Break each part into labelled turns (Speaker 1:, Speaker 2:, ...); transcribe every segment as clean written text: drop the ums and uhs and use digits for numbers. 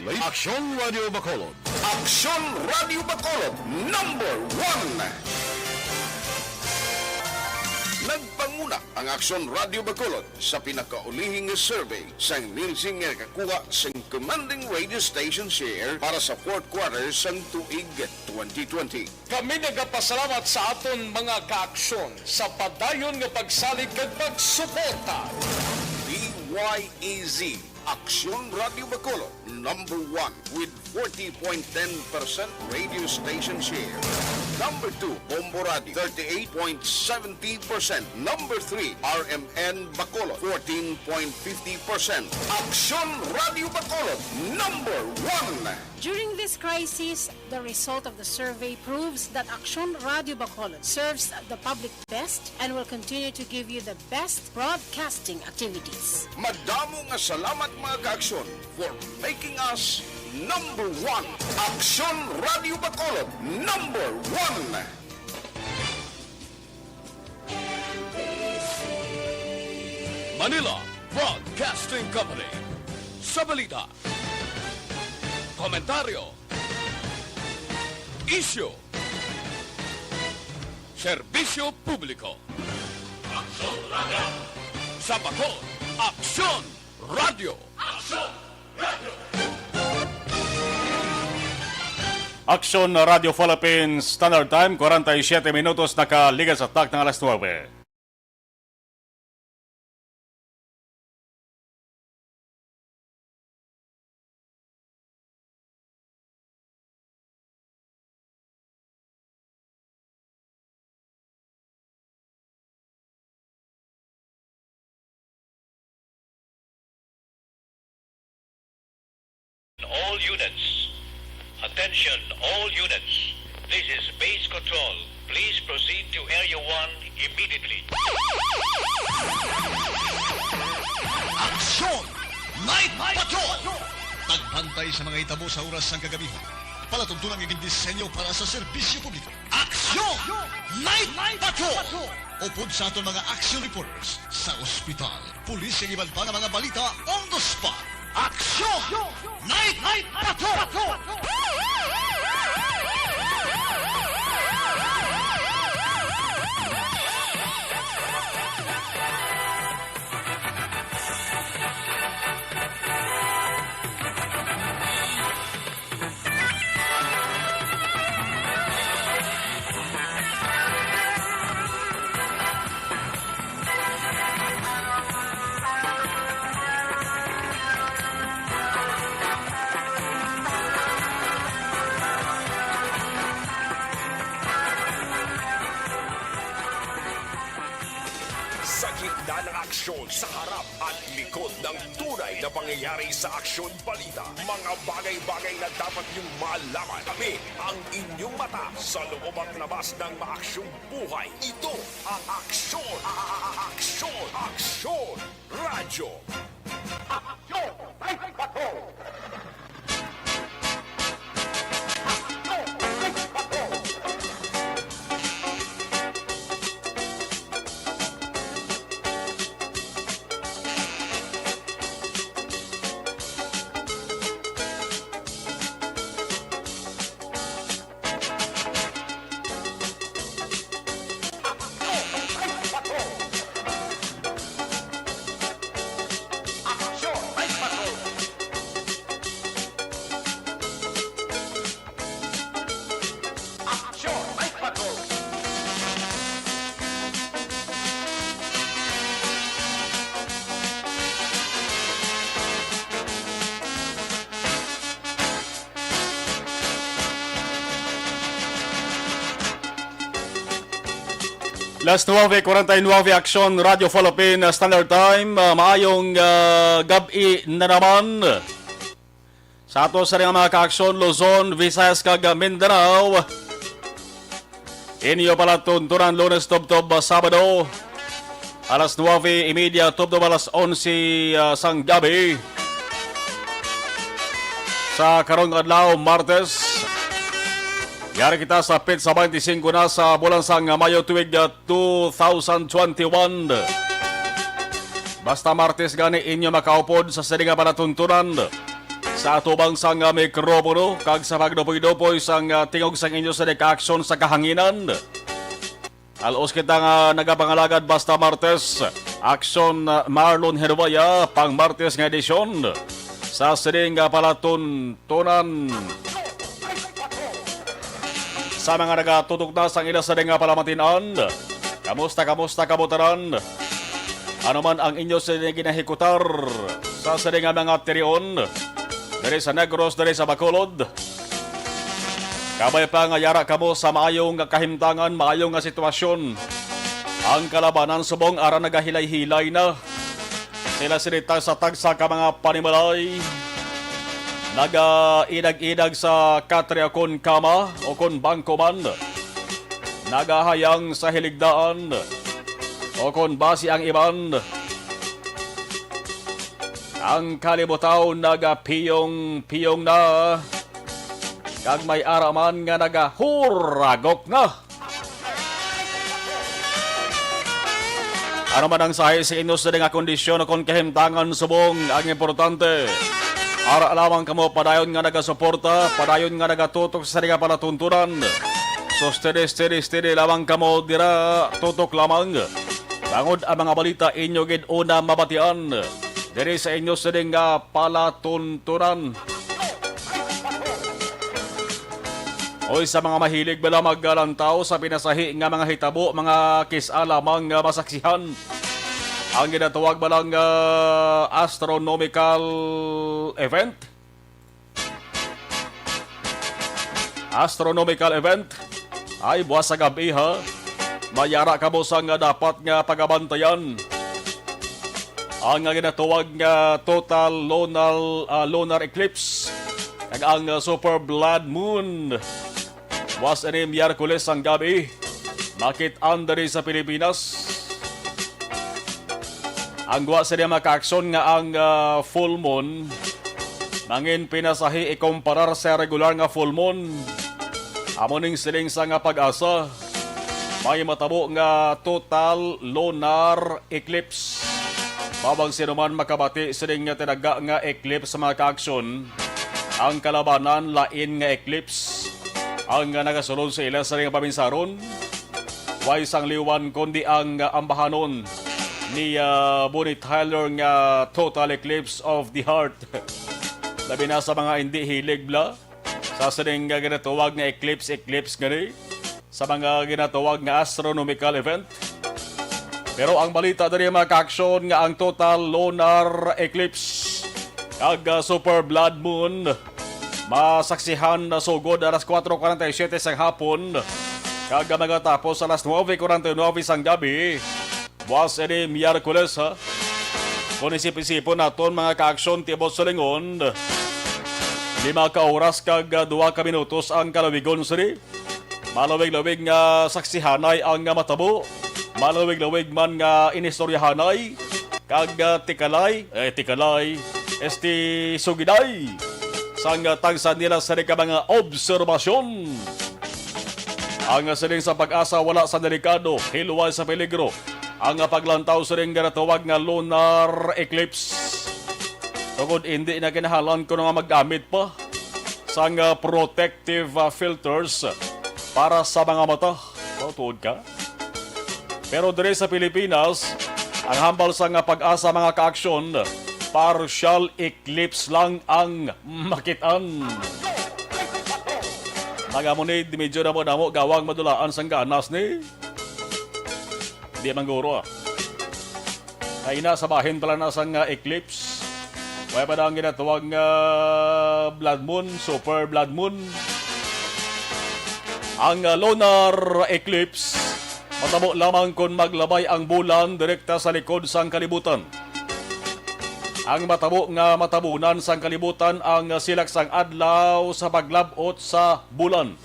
Speaker 1: Aksyon Radio Bacolod.
Speaker 2: Aksyon Radio Bacolod #1. Nagpanguna ang Aksyon Radio Bacolod sa pinakaulihing survey sa Nielsen nga kakuha sa commanding radio station share para sa fourth quarter sang tuig 2020.
Speaker 3: Kami nagapasalamat sa aton mga kaaksyon sa padayon nga pagsalig kag pagsuporta.
Speaker 2: DYAZ Aksyon Radio Bacolod #1 with 40.10% radio station share. #2, Bombo Radio, 38.70%. #3, RMN Bacolod, 14.50%. Aksyon Radio Bacolod #1.
Speaker 4: During this crisis, the result of the survey proves that Aksyon Radio Bacolod serves the public best and will continue to give you the best broadcasting activities.
Speaker 2: Madamo nga salamat mga kaaksyon for making us #1. Aksyon Radio Bacolod #1.
Speaker 1: Manila Broadcasting Company. Sa balita, komentaryo, isyu, serbisyo publiko. Aksyon Radio. Sa Bacolod, Aksyon Radio. Aksyon Radio.
Speaker 5: Aksyon Radio Philippines Standard Time, 47 minutos nakaligas sa tak ng alas 9.
Speaker 6: All units. Attention, all units. This is base control. Please proceed to Area 1 immediately.
Speaker 7: Aksyon! Night Patrol! Tagbantay sa mga hitabo sa oras ng kagabihan. Palatuntunan ng disenyo para sa serbisyo publiko. Aksyon! Night Patrol! Upod sa aton mga action reporters sa ospital, pulis ang iban pa ng mga balita on the spot. Aksyon! Night Patrol!
Speaker 8: Sa gitna ng aksyon sa harap at likod ng tunay na pangyayari sa aksyon balita. Mga bagay-bagay na dapat niyong malaman. Kami ang inyong mata sa loob at labas ng maaksyong buhay. Ito ang aksyon. Aksyon. Aksyon. Radyo. Aksyon. Ay, bato.
Speaker 5: Las 9:49 Aksyon Radio Philippines Standard Time. Maayong gabi na naman. Sa ato sa mga kaaksyon, Luzon, Visayas, kag Mindanao. Inyo pala tuntunan Lunes, Tubtob, Sabado. Alas 9:30, Tubtob, alas 11 sang gabi. Sa karong adlaw, Martes. Yari kita sa pit sa 25 na sa bulan sang Mayo tuig 2021. Basta Martes gani inyo makaupod sa sininga panatuntunan sa atubang sang mikropono kag sa pagdupoy-dupoy sang tingog sang inyo sa aksyon sa kahanginan. Alos kita nga nagapangalagad basta Martes, aksyon Marlon Hervaya pang Martes nga edisyon sa siring palatuntunan. Sa mga nagatutok na sang ila sa nga palamatinan, kamusta kabutaran? Ano man ang inyo sa ginahikutar sa siring mga tirion, dari sa Negros, dari sa Bacolod. Kabay pa nga yara kamo sa maayong kahimtangan, maayong nga sitwasyon. Ang kalabanan subong ara nagahilay-hilay na. Sila sinita sa tagsa ka mga panimalay. Naga-idag-idag sa katria kon kama o kon bangko man. Nagahayang sa hiligdaan o kon basi ang iban. Ang kalibutaw nagapiyong na. Kag may araman nga nagahuragok na. Ano man ang sahi sa inyo sa nga kondisyon o kon kahimtangan subong ang importante. Ara lamang kamo padayon nga nagasuporta, padayon nga nagatutok sa nga palatuntunan. So steady lamang kamo dira tutok lamang. Bangod ang mga balita inyo gid una mabatian. Diri sa inyo sa nga palatuntunan. Oy sa mga mahilig bala maggalantaw sa pinasahi nga mga hitabo, mga kisala, mga masaksihan. Ang ginatawag balang astronomical event. Astronomical event ay buwas sa gabi ha. Mayara ka mo sa nga dapat nga pagabantayan. Ang ginatawag nga total lunar eclipse. Kag ang super blood moon. Was ini Miyerkules ang gabi. Makit-an diri sa Pilipinas. Ang guwa sa niya makaaksyon nga ang full moon. Nangin pinasahi ikumparar sa regular nga full moon. Amoning siling sa nga pag-asa. May matabo nga total lunar eclipse. Babang sinuman makabati siling nga tinaga nga eclipse sa mga kaaksyon. Ang kalabanan lain nga eclipse. Ang nagasulod sa ila sa ring paminsaron, way sang liwan kundi ang ambahanon ni Bonnie Tyler nga total eclipse of the heart. Labi na sa mga hindi hilig bla, sa sining ginatawag nga eclipse gani, sa mga ginatawag nga astronomical event. Pero ang balita dali mga kaaksyon nga ang total lunar eclipse, kag super blood moon, masaksihan na sugod alas 4:47 sang hapon. Kaga magatapos alas 9:49 sang gabi. Was ini Miyerkules ha. Kung isip-isipon naton mga kaaksyon tibot sa lingon. 5 ka oras kag 2 ka minutos ang kalawigon siri. Malawig-lawig nga saksihanay ang matabo. Malawig-lawig man nga inistoryahanay. Kag tikalay, esti sugiday. Sang tagsan nila sa mga obserbasyon. Ang siling sa pag-asa wala sa delikado, hilway sa peligro. Ang paglantaw sa ring ginatawag nga lunar eclipse. Tungod hindi na kinahalan ko nga magamit pa sang protective filters para sa mga mata. Tuod ka. Pero diri sa Pilipinas, ang hambal sa pag-asa mga kaaksyon, partial eclipse lang ang makitaan. Nagamunid, medyo na mo gawang madulaan sang ganas ni. Di mangguro Kaina sa bahin pala na sang eclipse. Kaya pa na ang ginatawag blood moon, super blood moon. Ang lunar eclipse, matabo lamang kung maglabay ang bulan direkta sa likod sang kalibutan. Ang matabo nga matabunan sang kalibutan ang silak sang adlaw sa paglabot sa bulan.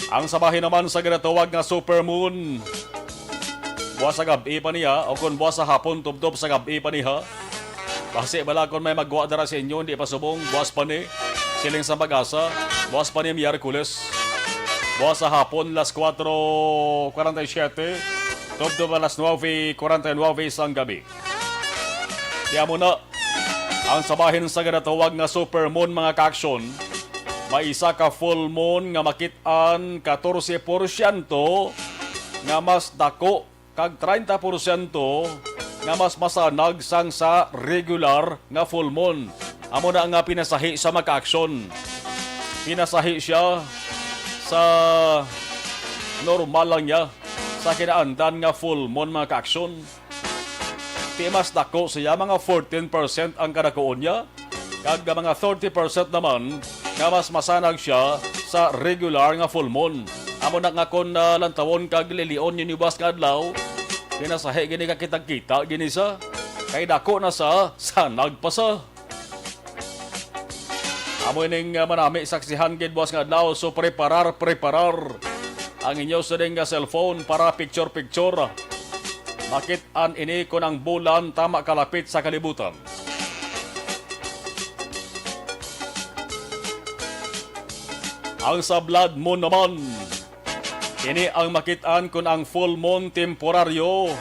Speaker 5: Ang sabahin naman sa ginatawag nga supermoon, buwas sa gabi pa niya o kung buwas sa hapon tubtob sa gabi pa niya. Kasi bala kung may magwa dara sa inyo, hindi pa subong, buwas pa ni siling sa pag-asa, buwas pa ni Miyerkules. Buwas sa hapon, las 4:47, tubtob alas 9:49 sang gabi. Kaya muna, Ang sabahin sa ginatawag nga supermoon mga ka-aksyon, may isa ka full moon nga makit-an 14% nga mas dako kag 30% nga mas masanag sang sa regular nga full moon. Amo na nga pinasahi sa mga ka-aksyon. Pinasahi siya sa normal lang niya sa kinaandan nga full moon mga ka-aksyon. Di mas dako siya, mga 14% ang kadakoon niya. Kag mga 30% naman nga mas masanag siya sa regular nga full moon. Amo na nga kon lantawon kag lilion yun ibas nga adlaw, pinasahi gini ka kitag-kita gini sa kay dako na sa sanag pa sa. Amo ning manami saksihan gid buwas nga adlaw, so preparar ang inyo sa ding cellphone para picture. Makit-an ini kon ang bulan tama kalapit sa kalibutan. Ang sa blood moon naman, ini ang makit-an kon ang full moon temporaryo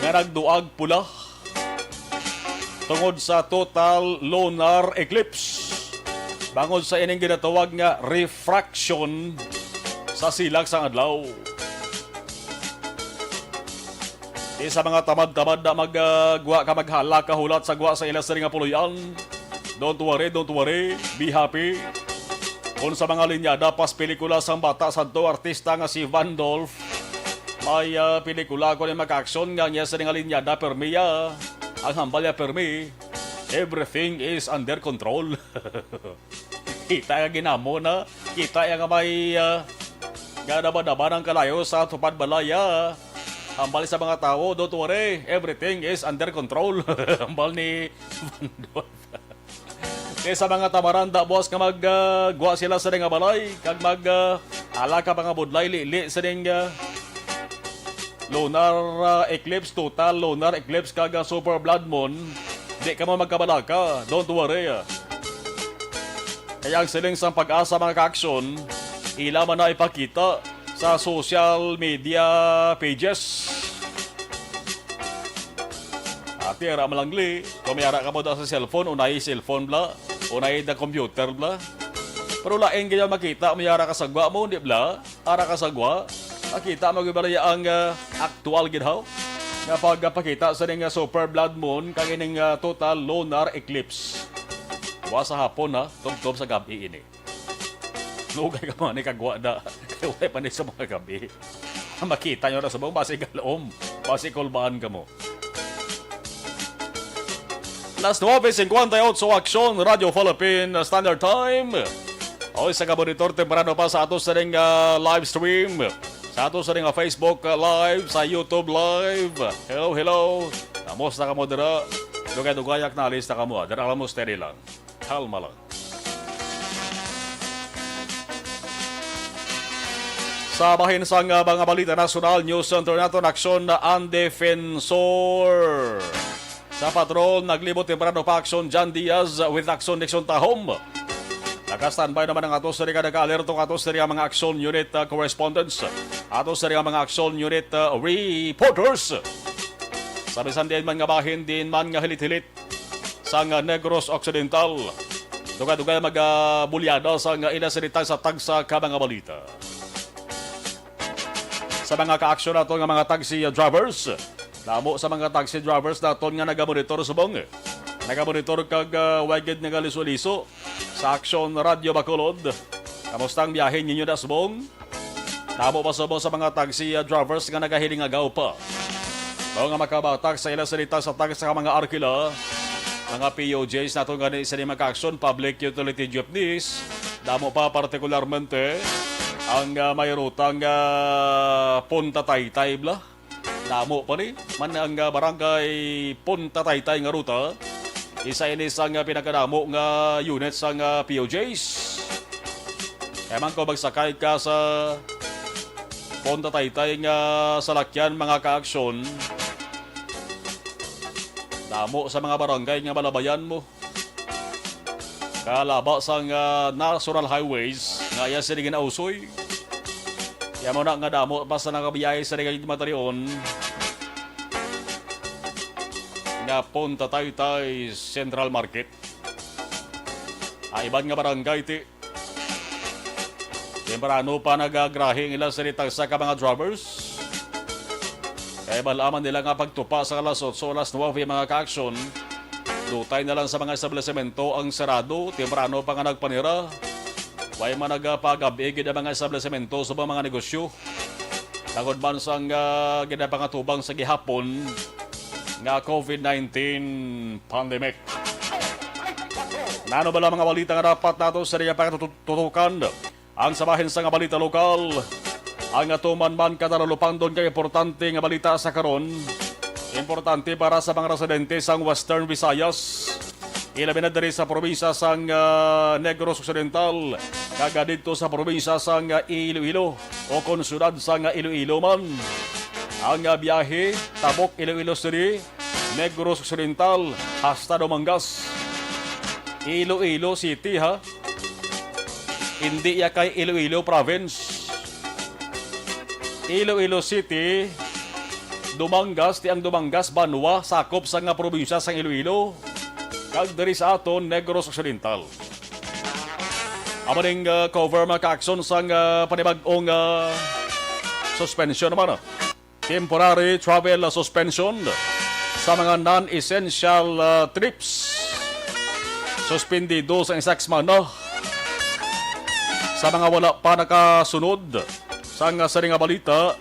Speaker 5: nga nagduag pula tungod sa total lunar eclipse. Bangod sa ining ginatawag nga refraction sa silag sang adlaw. Di sa mga tamad-tamad na magwa ka maghala kahulat sa gwa sa ilas nga puluyan. Don't worry, be happy. Kung sa mga linyada pas pelikula sang bata santo artista nga si Van Dolph, may pelikula ko ni mag-action nga niya sa nga linyada permiya. Ang hambalya permi, everything is under control. Kita nga ginamo na, kita nga may ganaba-daba ng kalayo sa tupad balaya. Hambal sa mga tao, don't worry, everything is under control. Hambal ni Van Dolph. Sa mga tamaranda, boss, nga mag-gwa sila sa nga balay, kag ala ka mga budlay, li sa lunar eclipse, total lunar eclipse, kag super blood moon, di ka mo magkabalaka, don't worry. Kaya ang siling sa pag-asa mga ka-aksyon, ila man na ipakita sa social media pages. Ati, ara malangli. Kumiyara ka mo da sa cellphone, unay cellphone bla, unay da computer bla. Pero laing kaya makita, mayara ka sagwa mo, hindi bla, ara ka sagwa, makita mag-ibalaya ang actual ginhaw. Nga pagpakita sa ning super blood moon, kang ining total lunar eclipse. Wa sa hapon ha, tub-tub sa gabi ini. Nugay ka man ni kagwa na. Kaya pa ni sa mga gabi. Makita nyo na sa mga basi galom. Basi kulbaan ka mo. Las 9:58 Aksyon Radio Philippine Standard Time. O sa kabonitor temprano pa sa ato sa ring live stream. Sa ato sa ring Facebook live, sa YouTube live. Hello. Namos na ka mo dira. Dugay-dugayak na alis na ka mo. Dira alam mo steady lang. Kalma lang. Sa bahin sa mga balita national news center nato aksyon na ang defensor. Sa patrol, naglibot temprano pa aksyon John Diaz with aksyon Nixon Tahom. Naka-standby naman ang ato sa rin nag-alertong ato sa rin mga aksyon unit correspondents. Ato sa rin mga aksyon unit reporters. Sabi sandiyan man nga bahin din man nga hilit-hilit sa Negros Occidental. Dugay-dugay mag-bulyada sa inasalita sa tagsa ka mga balita. Sa mga ka-aksyon nato nga mga taxi drivers. Namo sa mga taxi drivers nato nga nagamonitor subong. Nagamonitor kag wagid nga liso-liso sa Aksyon Radio Bacolod. Kamusta ang biyahe ninyo na subong? Namo pa subong sa mga taxi drivers nga nagahiling agaw pa. Mao nga makabatak sa ilang salita sa taxi sa mga arkila. Mga POJs nato nga sa mga ka-aksyon, public utility jeepneys. Namo pa partikularmente ang may rutang Punta Taytay bla. Namo pa ni man ang barangay Punta Taytay nga ruta. Isa ini sang pinakadamo nga units sang POJs. Eman ko magsakay ka sa Punta Taytay nga salakyan mga ka-aksyon. Damo sa mga barangay nga malabayan mo. Kalaba sang national highways nga iya sa rin ausoy. Kaya mo na nga damo basta nakabiyahe sa rin matarion. nga Punta Taytay Central Market. Iban nga barangay ti. Temprano pa nagagrahing ila sa sa ka mga drivers. Kaya malaman nila nga pagtupa sa alas 8, alas 9 mga ka-aksyon. Dutay na lang sa mga establishmento ang sarado. Temprano pa nga nagpanira. Way man nagpagabigid ang mga establishmento sa mga negosyo. Tagod man sang ginapangatubang sa gihapon nga COVID-19 pandemic. Nano ba lang mga balita nga dapat nato sa riya pagtutukan? Ang sabahin sa nga balita lokal, ang atuman man katalulupang doon kay importante nga balita sa karon. Importante para sa mga residente sang Western Visayas. Ilabi na diri sa probinsya sang Negros Occidental, kaga dito sa probinsya sang Iloilo o konsyudad sang Iloilo man. Ang biyahe Tabok Iloilo City, Negros Occidental hasta Dumangas. Iloilo City ha. Hindi ya kay Iloilo Province. Iloilo City, Dumangas, tiang Dumangas, Banwa, sakop sa nga probinsya sang Iloilo. Kag diri sa aton Negros Occidental. Amaning cover mga ka-aksyon sang panibag-ong suspension naman. Temporary travel suspension sa mga non-essential trips. Suspendido sa isang semana sa mga wala pa nakasunod sa nga saring nga balita.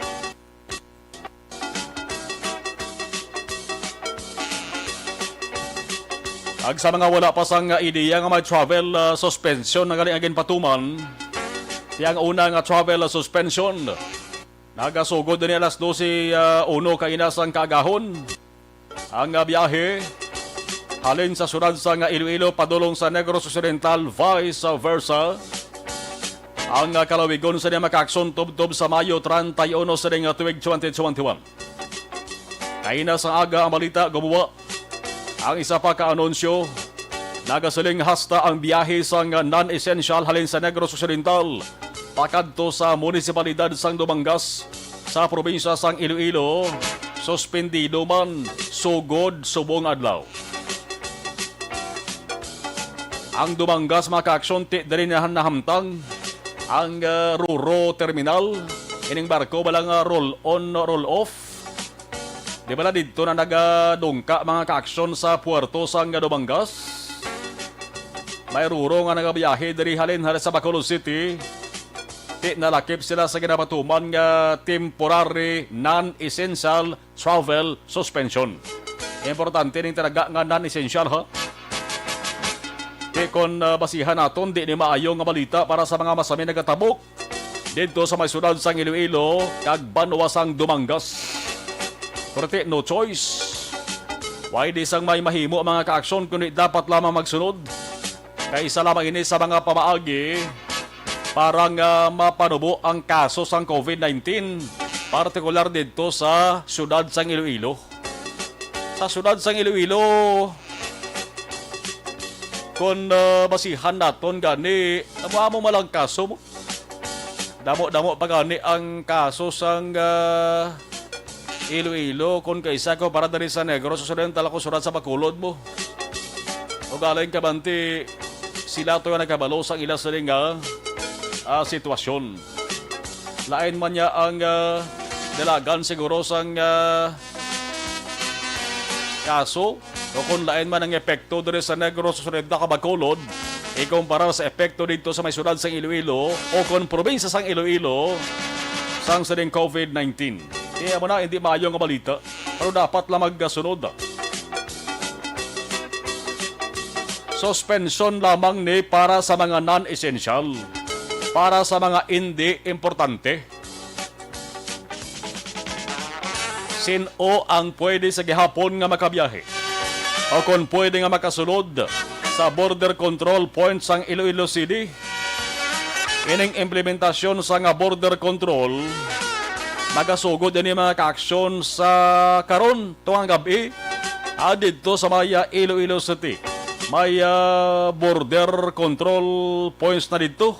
Speaker 5: Ag sa mga wala pa sang ideya nga may travel suspension na galing agin patuman. Tiyang una nga travel suspension nagasugod din alas 12 uno kainasang kagahon. Ang biyahe halin sa sunod sa nga Iloilo padulong sa Negros Occidental vice versa. Ang kalawigon sa niya makaksyon tubtob sa Mayo 31 sa ring tuwig 2021. Kaina sa aga ang balita gumawa. Ang isa pa ka-anunsyo, nagasaling hasta ang biyahe sa non-essential halin sa Negros Occidental pakadto sa munisipalidad sang Dumangas sa probinsya sang Iloilo. Suspendido man sugod subong adlaw. Ang Dumangas maka-aksyon ti diri na nahamtang ang Ruro Terminal. Ining barko balang roll on roll off. Di ba na dito na nagadungka mga ka-aksyon sa puerto sang Dumangas? May Ruro nga nagabiyahe diri halin sa Bacolod City. Ti nalakip sila sa ginapatuman nga temporary non-essential travel suspension. Importante ning talaga nga non-essential ha. Kon basihan naton di ni maayo nga balita para sa mga masami nagatabok dito sa may sunod sang Iloilo kag Banwa sang Dumangas. Kurti no choice. Why di sang may mahimo mga ka-aksyon kundi dapat lamang magsunod. Kay isa lamang ini sa mga pamaagi parang mapanubo ang kaso sang COVID-19 partikular dito sa syudad sang Iloilo. Sa syudad sang Iloilo kung basihan naton gani, amo malang kaso mo. Damo-damo pa gani ang kaso sang Iloilo kung kaisa ko para dari sa Negros Occidental ako surat sa Bacolod mo. O galing kabanti sila to yung nagkabalo sa ilas rin sitwasyon. Lain man niya ang dalagan siguro sang kaso. O kung lain man ang epekto dito sa Negros Occidental ka Bacolod, ikumpara sa epekto dito sa may syudad sang Iloilo o kung probinsya sang Iloilo sang sa COVID-19. Kaya mo na hindi maayo nga balita, pero dapat lang magkasunod. Suspension lamang ni para sa mga non-essential, para sa mga hindi importante. Sino ang pwede sa gihapon nga makabiyahe? O kung pwede nga makasulod sa border control points sang Iloilo City. Ining implementasyon sa nga border control magasugod din mga ka-aksyon sa karon tuwang gabi dito sa maya Iloilo City. May border control points na dito.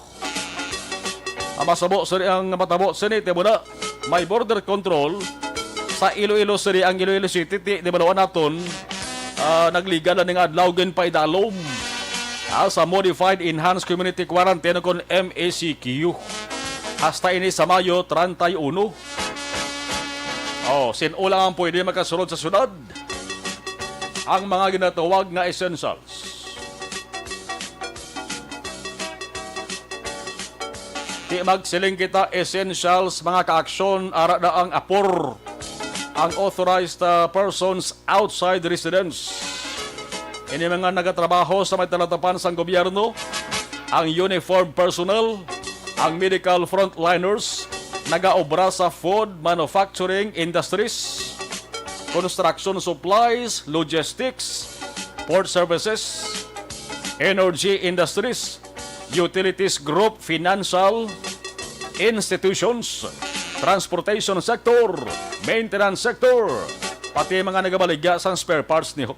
Speaker 5: Ang matabo sini tibuna may border control sa Iloilo City. Ang Iloilo City di balawan naton nagliga na ng adlaw gen pa idalom sa Modified Enhanced Community Quarantine kon MACQ. Hasta ini sa Mayo 31. Sino lang ang pwede makasunod sa syudad? Ang mga ginatawag nga essentials. Di magsiling kita essentials mga kaaksyon ara na ang APOR, ang authorized persons outside residence. Ini mga nagatrabaho sa may talatapan sa gobyerno, ang uniform personnel, ang medical frontliners, nagaobra sa food manufacturing industries, construction supplies, logistics, port services, energy industries, utilities group, financial institutions, transportation sector, maintenance sector, pati mga nagabaligya sa spare parts niyo.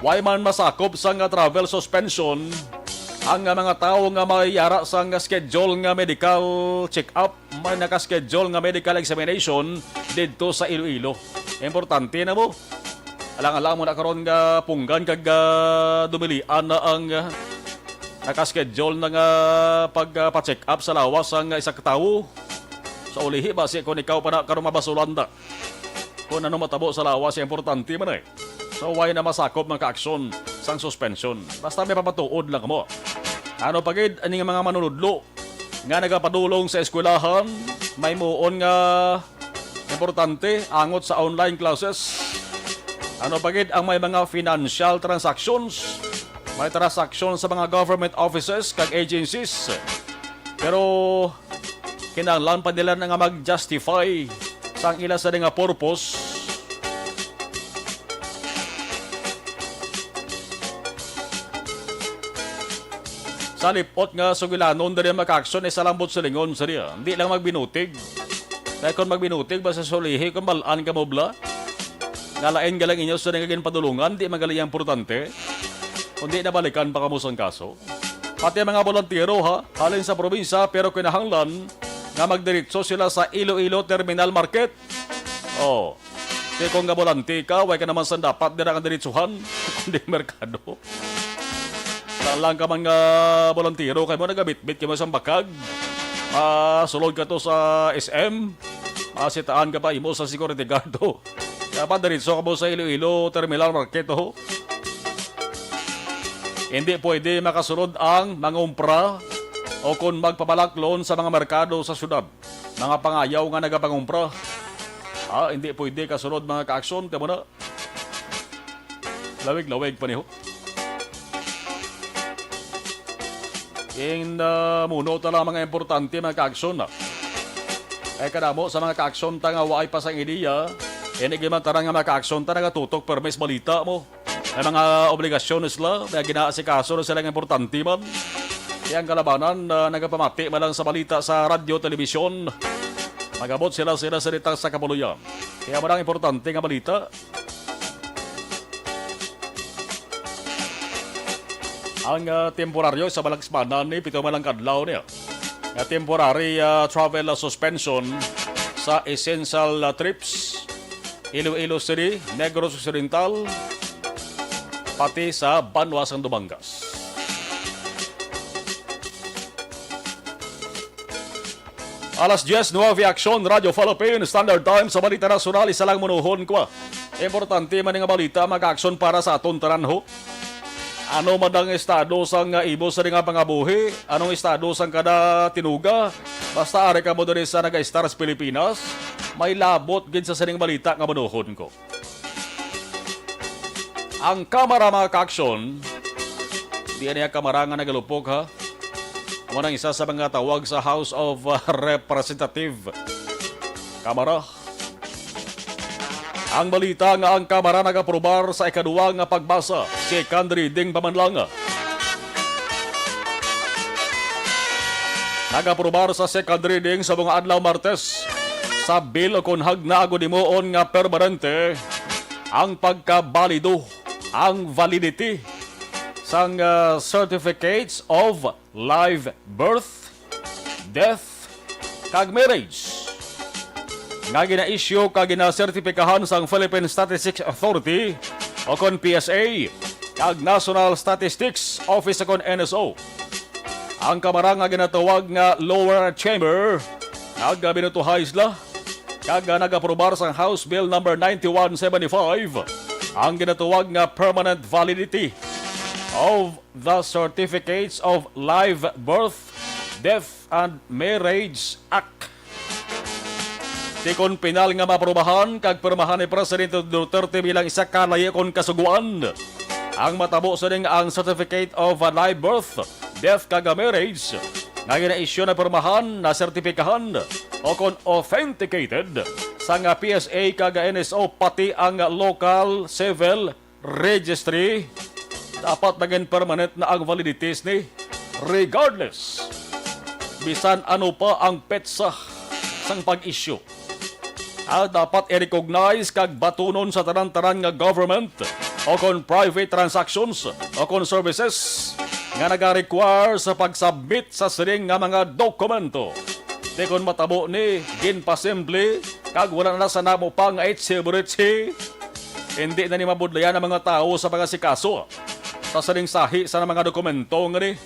Speaker 5: Way man masakop sa nga travel suspension ang mga tao nga may yara sa nga schedule nga medical check-up, may nakaschedule nga medical examination dito sa Iloilo. Importante na mo. Alang-alang mo na karon nga punggan kag dumilian na ang nakaschedule na nga pagpa-check up sa lawas ang isa ka tawo. Sa ulihi ba si kung ikaw pa na karon mabasulanda. Kung ano matabo sa lawas, importante man eh. So why na masakop ng ka-aksyon sang suspension? Basta may papatuod lang mo. Ano pagid ani nga mga manunudlo nga nagapadulong sa eskwelahan, may muon nga importante angot sa online classes. Ano pagid ang may mga financial transactions, may transaction sa mga government offices kag agencies. Pero kinahanglan pa nila nga mag-justify sang ila sa nga purpose. Sa lipot nga sugilanon dali maka-aksyon isa lang sa lingon sa riya. Hindi lang magbinutig. Kaya kung magbinutig ba sa sulihi kung malaan ka mo bla? Ngalain galang inyo sa nagaging padulungan, di magaling ang importante. Kundi nabalikan pa kamo sa kaso. Pati mga volunteero halin sa probinsya pero kinahanglan nga magdiretso sila sa Iloilo Terminal Market. Kaya kung nga volunteer ka, way ka naman sa dapat dira kang diretsuhan, kundi merkado. Lang ka man nga volunteero, kaya mo nagabit-bit kayo sa bakag. Sulod ka to sa SM. Sitaan ka pa imo sa security guard to. Kaya pa diretso ka mo sa Iloilo Terminal Market to. Hindi pwede makasunod ang mangumpra o kung magpabalaklon sa mga merkado sa syudad. Mga pangayaw nga nagapangumpra. Hindi pwede kasunod mga ka-aksyon. Kaya mo na. Lawig-lawig pa niyo. Yung muno tala mga importante mga ka-aksyon na. Kadamo sa mga ka-aksyon ta nga waay pa sa ideya, inigiman tara nga mga ka-aksyon ta nagatutok permis balita mo. May mga obligasyon sila, may ginaasikaso na sila ng importante man. Kaya ang kalabanan nagapamati man lang sa balita sa radyo, telebisyon. Magabot sila sa kapuluyan. Kaya marang importante nga balita. Ang temporaryo sa balagsmanan ni pito malang kadlaw niya. Temporary travel suspension sa essential trips Iloilo City, Negros Occidental, pati sa Banwasang Dumangas. Alas 10, Nueva Aksyon, Radio Philippines, Standard Time sa Balita Nasional, isa lang munuhon ko. Importante man nga balita, mag-aksyon para sa aton taranho. Ano madang estado sang ibo sa nga pangabuhi? Anong estado sang kada tinuga? Basta ari ka mo diri sa naga-Stars Pilipinas, may labot gid sa saning balita nga manuhon ko. Ang Kamara mga ka-aksyon, di niya kamara nga nagalupok ha. Amo nang isa sa mga tawag sa House of Representative. Kamara. Ang balita nga ang Kamara nag-aprobar sa ikaduwa nga pagbasa, second reading pamanlanga. Nag-aprobar sa second reading sa mga adlaw Martes sa bill o kunhag na agunimuon nga permanente ang pagkabalido, ang validity sang certificates of live birth, death, kag marriage. nga gina-issue kag gina-sertipikahan sang Philippine Statistics Authority o kon PSA kag National Statistics Office o kon NSO. Ang kamara nga ginatawag nga lower chamber nagabinutuhay sila kag nagaprobar sang House Bill number 9175 ang ginatawag nga permanent validity of the Certificates of Live Birth, Death, and Marriage Act. Tikon pinal nga maprobahan kag pirmahan ni Presidente Duterte bilang isa ka layakon kasuguan. Ang matabo sa ning ang Certificate of Live Birth, Death, kag Marriage nga gina-issue na pirmahan na sertipikahan o kon authenticated sa nga PSA kag NSO pati ang local civil registry. Dapat maging permanent na ang validities ni regardless bisan ano pa ang petsa sang pag-issue. Dapat i-recognize kag batunon sa tanan-tanan nga government o kon private transactions o kon services nga naga-require sa pag-submit sa siring nga mga dokumento. Di kon matabo ni ginpasimple kag wala na sa namo pa nga itsi-buritsi, hindi na ni mabudlayan ang mga tao sa pag-asikaso sa siring sahi sa mga dokumento nga ni.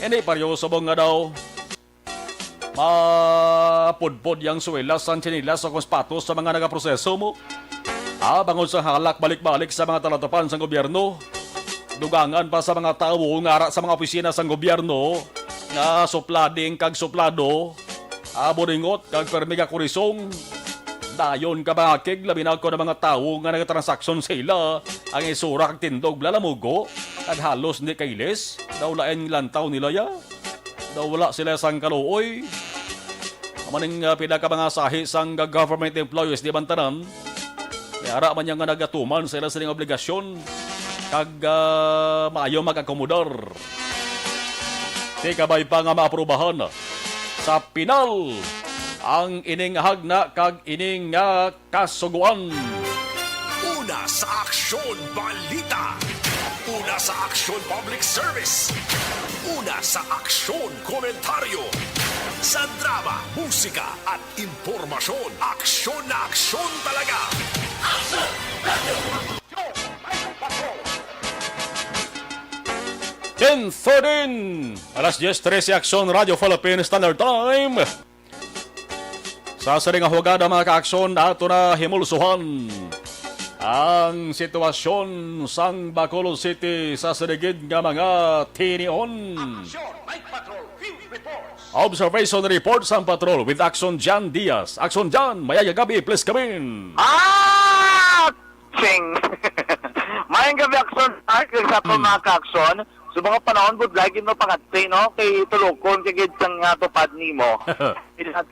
Speaker 5: Hindi paryoso nga daw mapudpod yang suwelas ang chinilas o konspatos sa mga nagaproseso mo. Bangon sa halak balik-balik sa mga talatapan sa gobyerno. Dugangan pa sa mga tao nga ara sa mga opisina sa gobyerno nga suplading kag suplado. Boringot kag permiga kurisong. Dayon ka ba kig labi na ko ng mga tao nga nagatransaksyon sa ila ang isura kag tindog blalamugo at halos hindi kailis. Daw lain lantaw nila ya. Daw wala sila sang kaluoy. Maning pila ka mga sahi sang government employees di bantanan. Yara man yang nga nagatuman sa ila sining obligasyon kag maayo mag-akomodar. Di kabay pa nga maaprubahan sa pinal ang ining hagna kag ining kasuguan.
Speaker 8: Una sa Aksyon Balita. Una sa Aksyon Public Service. Una sa Aksyon Komentaryo. Sa drama, musika at impormasyon. Aksyon na aksyon talaga. Aksyon! Aksyon!
Speaker 5: 10:13 alas 10:13 Aksyon Radio Philippines Standard Time. Sa saring hugada mga ka-aksyon ato na himulsuhan ang sitwasyon sang Bacolod City sa saligid nga mga tinion. Observation report sang patrol with Action Jan Diaz. Action Jan, mayaya gabi, please come in.
Speaker 9: Ching! Mayang gabi, Action Park, sa mga ka-aksyon. So mga panahon po, lagi mo pangatsi, no? Kay tulukon, kagid sang tupad ni mo.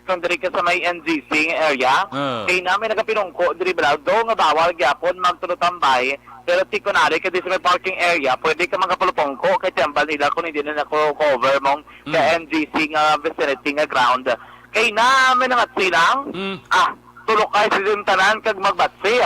Speaker 9: Kung diri ka sa may NGC area, kay namin nagapinungko, diri brado, nga bawal gyapon magtulutambay. Pero ti kunari, kadi sa may parking area, pwede ka magkapulupongko, kay tiyambal nila kung hindi na cover mong sa NGC nga vicinity nga ground. Kay namin nangatsi lang, tulok kayo sa tanan kag magbatsi,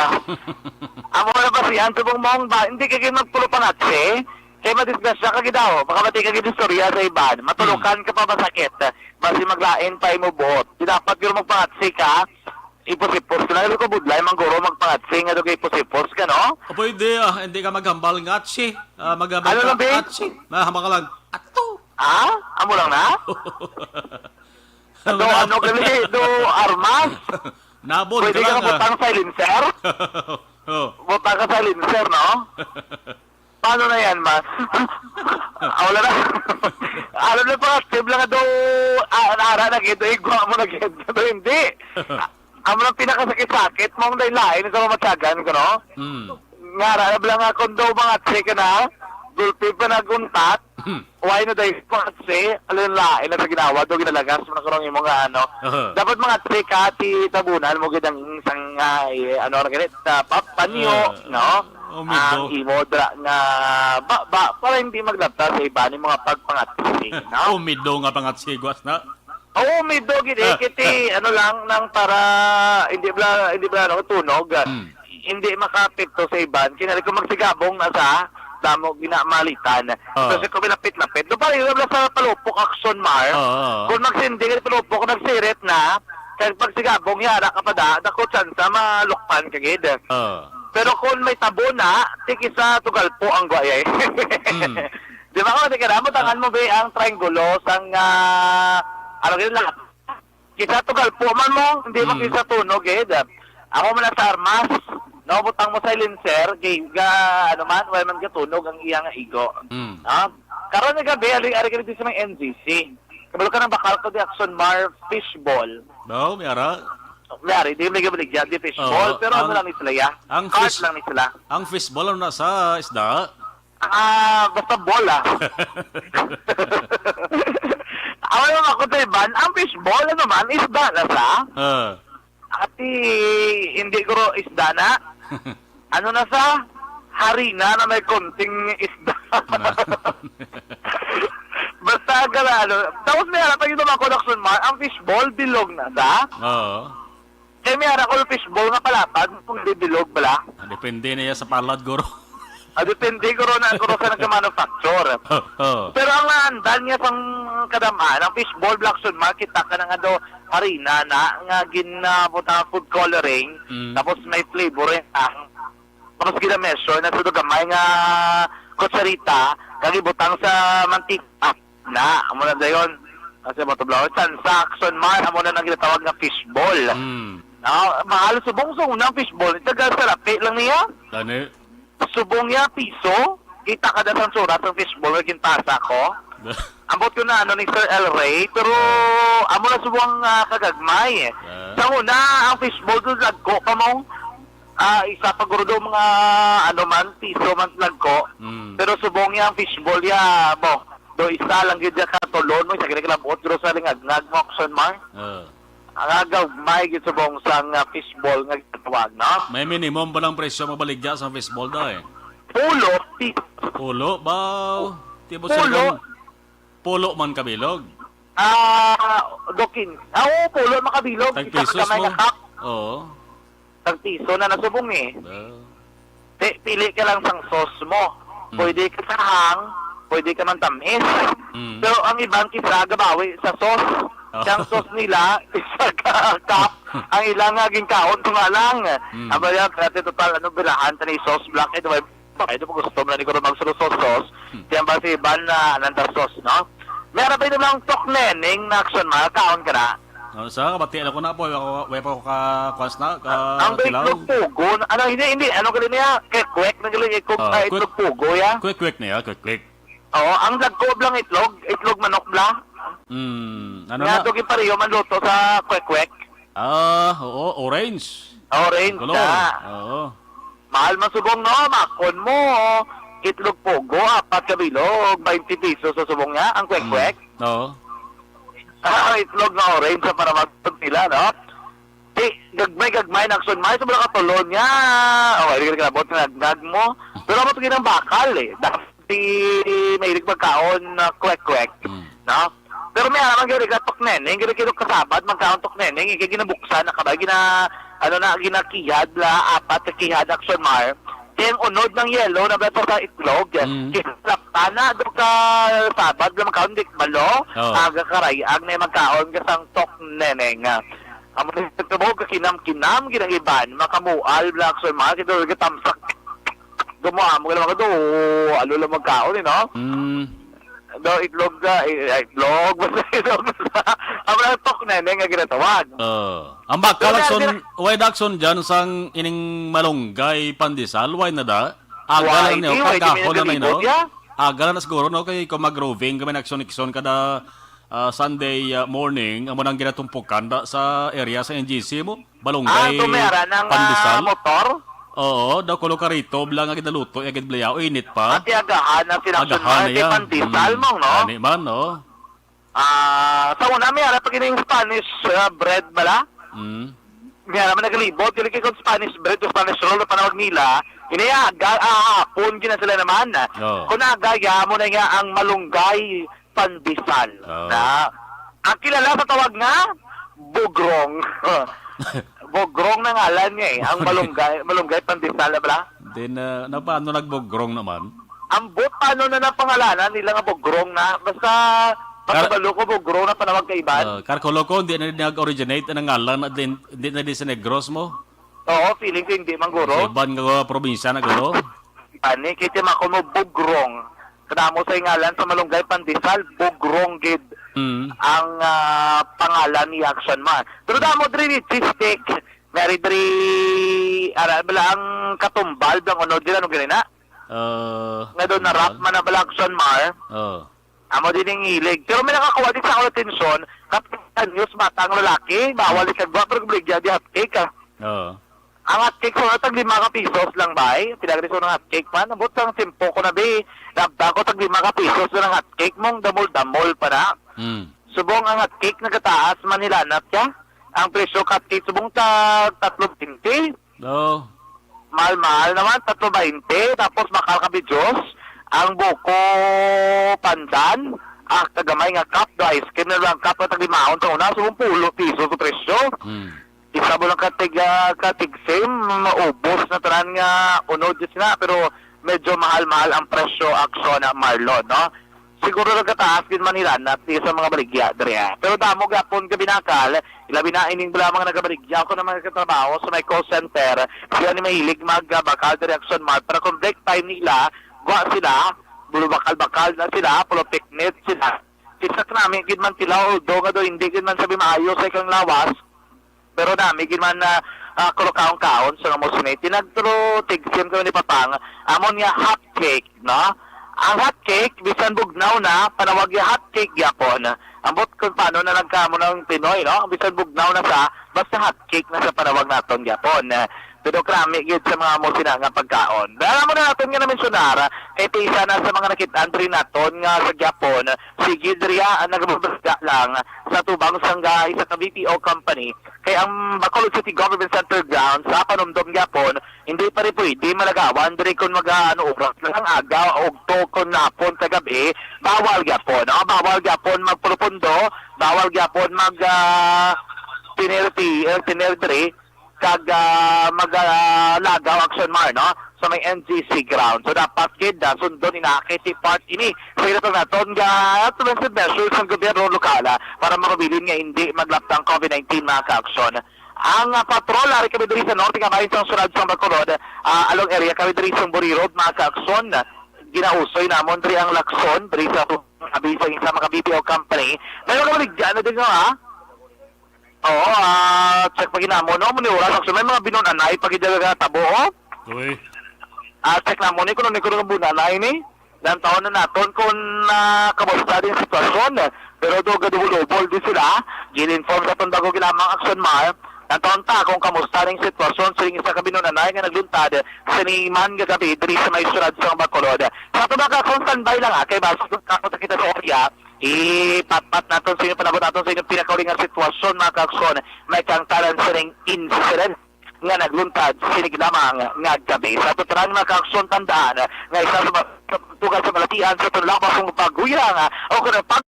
Speaker 9: Amo na ba siyan, tubong mong ba, hindi kagin magpulupangatsi, kaya madisgrasya ka gidaw, baka mati ka gidistorya sa iban, matulukan ka pa masakit, basi maglain pa mo buot. Di dapat yun magpangatsi ka, ipusipos ka na, ko budlay, mangguro magpangatsi, nga doon ka ipusipos ka, no?
Speaker 5: O pwede, hindi ka maghambal ngatsi, maghambal
Speaker 9: Ano lang, babe?
Speaker 5: ngatsi, mahamba ka lang, ato.
Speaker 9: Amo lang na? Ano kami, do armas?
Speaker 5: Nabon
Speaker 9: Pwede ka butang silencer? Butang ka silencer, no? Paano na yan, ma? Wala na. Alam na pa, active lang na daw, ara na gito, igwa mo na gito, hindi. Amo lang pinakasakit-sakit, mong dahil sa mamatsagan ko, no? Ngara, lang nga kung daw mga tsika na, gulpi pa naguntat, why na dahil mga tsi, alin lain na sa ginawa, daw ginalagas mo na karong yung mga ano. Dapat mga tsika, ti tabunan mo gitang isang, panyo, no? Ang imodra nga para hindi maglabta sa iba ni mga pagpangatsi, no?
Speaker 5: Umido nga pangatsigwas na.
Speaker 9: Umido gid kiti ano lang nang para hindi bla tunog. Hindi makapekto sa iban kinali ko magsigabong na sa damo ginamalitan. Kasi kung pinapit-lapit, do pa rin sa palupok action mar. Kung magsindi ka palupok nagsirit na Kaya pag sigabong yara ka pa dako tsansa malukpan kagid. Pero kung may tabo na, tiki sa tugal po ang guayay. Di ba ko, tika na, mutangan mo ba ang triangulo sang, ano ganyan lahat? Kisa tugal po man mo, hindi mo kisa tunog Ako muna sa armas, nakabutang mo sa silencer, kay ano man, wala man katunog ang iyang igo. Karon na gabi, ari ka sa mga NGC. Kabalo ka ng bakal ko di Action Mar Fishball.
Speaker 5: No, Miara.
Speaker 9: Mary, di may gabaligyan, di fishball, pero ano lang ni sila ya? Cart lang ni sila.
Speaker 5: Ang fishball ano na sa isda?
Speaker 9: Basta bola. Ako naman ako sa iban, ang fishball naman, isda na sa? Ati, hindi ko isda na. Ano na sa? Harina na may konting isda. Basta ano. Tapos may harap yung mga Action Mar, ang fishball bilog na sa? Eh may harap ko yung fishball nga palapag, kung di bilog bala.
Speaker 5: Depende na yan sa palad, guro.
Speaker 9: Depende ko rin sa nagka-manufacture. Pero ang naandan niya pang kadamaan, ang fishball Action Mar, kita ka na nga daw harina na, nga ginabutang food coloring, tapos may flavor tapos ginamesyo, na sa gamay nga kutsarita, kagibutang sa mantika na, amo na dayon. Kasi matublaw, sa Action Mar, amo na nang ginatawag na fishball. Mahal subong sa unang fishball, itagal sa rapi lang niya. Subong niya piso, kita ka na sa surat ng fishball, naging tasa ko. Ambot ko na ni Sir El Rey, pero amo na subong kagagmay. Sa una, ang fishball doon lagko pa mo. Isa pa guro daw mga piso man lagko. Pero subong niya ang fishball ya, do isa lang gid ka tulon mo, isa gid ka labot guro sa lingag mo Action Mar. Ang agagmay gid subong sang fishball nga tawag na.
Speaker 5: May minimum ba lang presyo mabaligya sa fishball daw
Speaker 9: Pulo,
Speaker 5: Pulo ba? Tibo Pulo man kabilog.
Speaker 9: Dokin. Pulo makabilog.
Speaker 5: Tag-pisos mo? Oo.
Speaker 9: Tag-piso na nasubong Pili ka lang sang sauce mo. Pwede ka sa hang, pwede ka man tamis. Pero ang ibang kisa gabawi sa sauce. Siyang sauce nila, isa ka cup. Ang ilang naging kaon ko nga lang. Abaya, kasi total, bilahan ta ni sauce black. Ito po gusto mo na ni ko magsalo sauce. Siyang ba si Iban na nanda sauce, no? Meron pa ito lang tok neneng na Action Mar, kaon ka na.
Speaker 5: Sa kabatian ako na po, way pa ako ka-kwas na,
Speaker 9: ang itlog pugo, hindi, ano ka rin niya, kwek na galing itlog pugo, ya?
Speaker 5: Kwek niya, kwek.
Speaker 9: Oo, ang lagkob lang itlog manok bla.
Speaker 5: Ano
Speaker 9: nga
Speaker 5: na?
Speaker 9: ito kipariyo man luto sa kwek.
Speaker 5: Oo, orange.
Speaker 9: Orange
Speaker 5: Color.
Speaker 9: na.
Speaker 5: Oo.
Speaker 9: Mahal masubong no, makon mo, itlog pugo, 4 kabilog, 20 pesos sa subong niya, ang kwek.
Speaker 5: Oo.
Speaker 9: Itlog na orange sa para magtog nila, no? Gagmay na Action Mar, sobrang katulon niya. Okay, hindi ka nabot na nagdag mo. Pero ako ito ng bakal, Dati mahilig magkaon na kwek, no? Pero may alam gari ka tok neneng, gari kinok kasabad, magkaon tok neneng, ginabuksan na kabay, ginakihad la, 4 kihad Action Mar. Yung unod ng yellow na beto sa itlog, kislap ka na, doon ka sabad, magkaon dik malo, aga karayag na magkaon ka sang tok neneng. Ang mga mo, kakinam-kinam, ginangiban, makamual, Action Mar, kito tamsak, gumawa mo ka naman ka doon, alo lang magkaon, no? Do itlog, basta itlog, ang mga tok neneng nga ginatawag.
Speaker 5: Ang bakal wide action dyan sang ining malunggay pandesal, why na da? Aga lang niyo, pagkako na may no? Aga na siguro, no? Kaya kung mag-roving kami nagson-ikson kada Sunday morning, ang munang ginatumpukan da sa area sa NGC mo, malunggay
Speaker 9: tumera ng
Speaker 5: pandesal.
Speaker 9: Motor?
Speaker 5: Oo, daw kulo ka rito, bilang agad naluto, agad blayaw, init pa.
Speaker 9: At agahan na sinakson mo, pandesal mo, no?
Speaker 5: Ani man, no?
Speaker 9: Sa una, may harap pag yung Spanish bread bala? May harap nagalibot, yung kikong Spanish bread o Spanish roll na panawag nila, inayaga, hapon, gina sila naman. Kung nagaya mo na nga ang malunggay pandesal. Ang kilala sa tawag nga, bugrong. Bogrong na ngalan niya ang malunggay pandesal na bala?
Speaker 5: Then, paano nagbogrong naman?
Speaker 9: Ang paano na pangalanan nila nga bogrong na, basta Kapabalo ko, bugro na panawag kaiban.
Speaker 5: Karkoloko, hindi na nag-originate ng ngalan at hindi na din sa Negros mo.
Speaker 9: Oo, feeling ko hindi man guro.
Speaker 5: Iban nga probinsya na gano.
Speaker 9: Ani, kiti mako mo bugrong. Kadamo sa ngalan sa Malunggay Pandesal, bugrong gid ang pangalan ni Action Man. Pero damo diri cheesesteak, meri diri bala ang katumbal bang unod dira no ganina. Nga doon na rap man na bala Action Mar. Amo din ang hilig. Pero may nakakuha din sa ako atensyon, kapag news matang lalaki, bawal ikagwa, pero kubligya di hotcake ah. Ang hotcake so tag 5 pesos lang ba eh? Pinagriso ng hotcake man. Abot ang simpo ko na be. Labda ko tag 5 pesos ng hotcake mong damol-damol pa na. Subong ang hotcake nagataas man nilanap siya. Ang presyo hotcake subong tag 3.20. Mahal-mahal naman, 3.20. Tapos makal kabidjos. Ang buko pandan, kagamay nga cup, do ice cream na lang cup na tag-5 sa una, subong 10 pesos sa presyo. Isa mo lang katig-same, maubos na tanan nga unod yun na, pero medyo mahal-mahal ang presyo Action Marlon, no? Siguro nagkataas din manilanap sa mga baligya, Drea. Pero damo gapon ka binakal, ilabi na ining bala mga nagabaligya ako na mga katrabaho sa may call center, sila ni mahilig magbakal Drea Action Mar, para kung break time nila, gwa sila, bulubakal-bakal na sila, pulo picnic sila. Kita ka namin, man sila, although nga do, hindi man sabi maayos sa ikang lawas, pero namin, man na kulo-kaon-kaon sa nga musinay. Tinagturo, tigsim kami ni Papang, amon nga hot cake, no? Ang hot cake, bisan bugnaw na, panawag yung hot cake yapon. Ambot kung paano na nagkamo ng Pinoy, no? Bisan bugnaw na sa, basta hot cake na sa panawag naton yapon. Pero krami yun sa mga musina nga pagkaon. Dahil mo na natin nga na-mensionar, kay isa na sa mga nakitaan rin natin nga sa Japon, si Gidria ang nagbabasga lang sa tubang sanggay sa BPO company. Kaya ang Bacolod City Government Center ground sa Panumdom Japon, hindi pa rin pwede malagawan, diri kung oras lang aga o tokon napon sa gabi, bawal Japon. No? Bawal Japon magpurupundo, bawal Japon tinertri, kag maglagaw Action Mar, no? Sa may NGC ground. So dapat kida sundon inakit si part ini. So ito na ton ga preventive measures ng gobyerno lokala para makabilin nga hindi maglaptang COVID-19 mga ka-aksyon. Ang patrol ari kami diri sa norte kamay sa sunod sa Bacolod, along area kami diri sa Buri Road mga ka-aksyon. Ginausoy namon diri ang Lakson diri sa abisa sa mga BPO company. Pero kami diyan na din ha. Oo, check pag inamo, no? Muni oras, actually, may mga binunanay pag idalaga tabo, oh?
Speaker 5: Uy.
Speaker 9: Check na mo ni, kung ng bunanay ni. Ilang taon na naton kung kamusta din sitwasyon. Pero do gadubol din sila, gin-inform sa itong bago ginamang Action Mar, ilang taon ta kung kamusta rin sitwasyon sa isa ka binunanay nga nagluntad sa niman gagabi, diri sa may surad sa Bacolod. Sa ito baka kung standby lang kay basta kakota kita sa area, ipapat natin sa inyo, panabot natin sa inyo pinakaulingang sitwasyon mga ka-aksyon, may kangtalan sa ring incident nga nagluntad sinig lamang nga gabi. Sa tuturan mga ka-aksyon tandaan nga isa sa tugas sa malatian sa tunlapas ng pagwirang o kung pag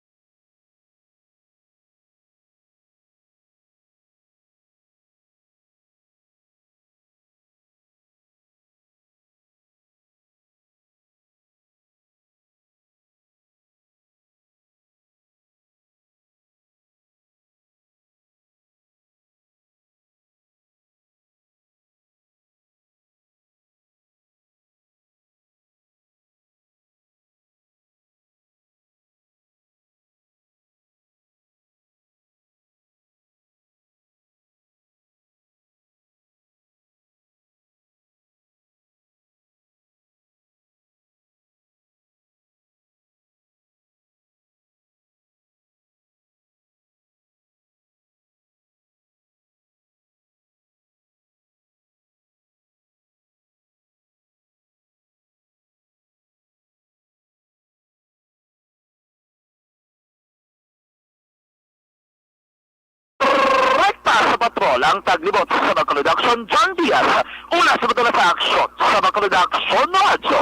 Speaker 9: sa patrol ang taglibot sa Bacolod Action, John Diaz. Una sa bato na sa aksyon sa Bacolod Action Radio.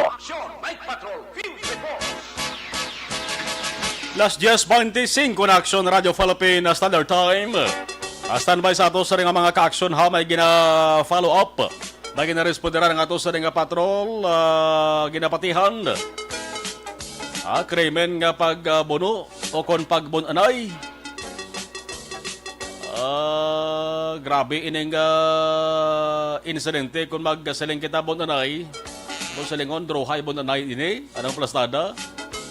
Speaker 5: Last 10:25 na Action Radio Philippine Standard Time. Standby sa ato sa ring mga ka-action ha, may gina-follow up. May gina-responderan ang ato sa ring patrol, ginapatihan. Krimen nga pagbono o kon pagbunanay. Grabe ining insidente kung magsaling kita bunanay. Kung salingon, drohay bunanay ini, anong plastada.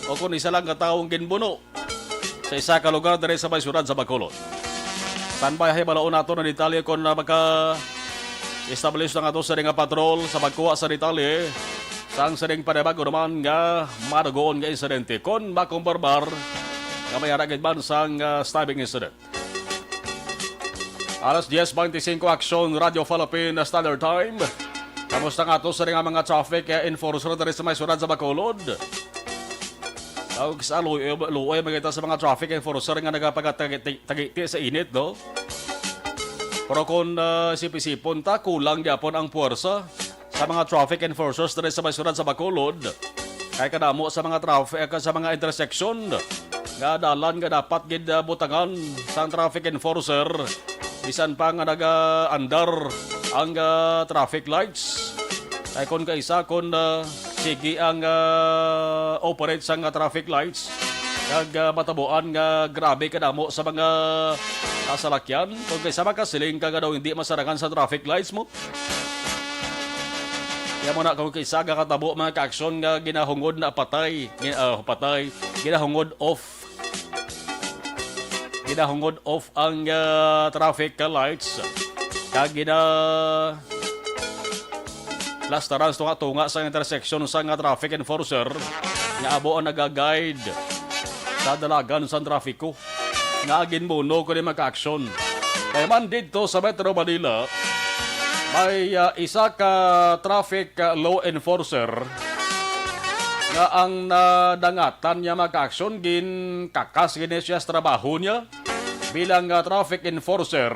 Speaker 5: O kung isa lang kataong ginbuno sa isa ka lugar dere sa Baysuran sa Bacolod. Tanbay hay balaon nato na detalye kung establish na nga to sa ring patrol sa pagkuha sa detalye sang sa ring panabago naman nga madagoon nga insidente kung makumbarbar nga may haragid man sang stabbing incident. Alas 10:25 Aksyon Radio Philippine Standard Time. Kamusta nga to sa ring mga traffic enforcer dere sa Baysuran sa Bacolod? Sa luoy magkita sa mga traffic enforcer nga nagapagtagiti sa init, no? Pero kung sipon ta, kulang yapon ang puwersa sa mga traffic enforcers dito sa Baysuran sa Bacolod. Kaya kadamo sa mga traffic, sa mga intersection, nga dalan nga dapat gid butangan sa traffic enforcer. Bisan pa nga naga-andar ang traffic lights. Kaya kung kaisa, kung sige ang operate sa traffic lights kag matabuan nga grabe kadamo sa mga salakyan kung kaysa makasiling ka daw hindi masarangan sa traffic lights mo. Kaya mo na kung kaysa katabo mga ka-aksyon nga ginahungod na patay ginahungod off ang traffic lights kag lastaran tunga sa intersection sa nga traffic enforcer nga abo ang nag-guide sa dalagan sa trafiko nga ginmuno ko ni magka-aksyon. Kaya man dito sa Metro Manila may isa ka traffic law enforcer nga ang nadangatan niya magka-aksyon gin kakas gini siya sa trabaho niya bilang traffic enforcer.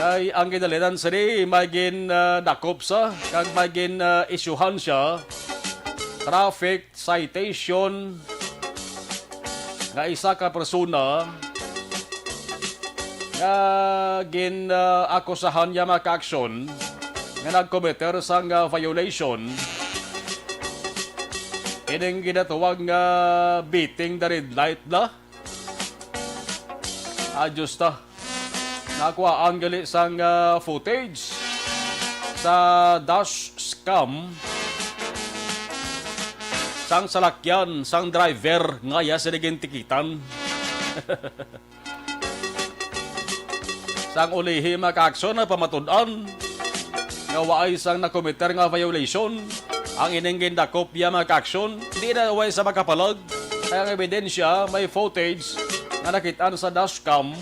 Speaker 5: Kay ang ginalitan sa di, maging dakop sa, kag maging isyuhan siya, traffic citation nga isa ka persona nga akusahan niya maka-aksyon nga nag-committer sang violation. Ining ginatuwag nga beating the red light na. Adjust ta. Nakuha ang gali sang footage sa dash cam sang salakyan sang driver nga ya sa tikitan. Sang ulihi maka-aksyon na pamatudan nga waay sang nakomiter nga violation ang ining gindakop ya maka-aksyon di na way sa makapalag kaya ang ebidensya may footage nga nakitaan sa dash cam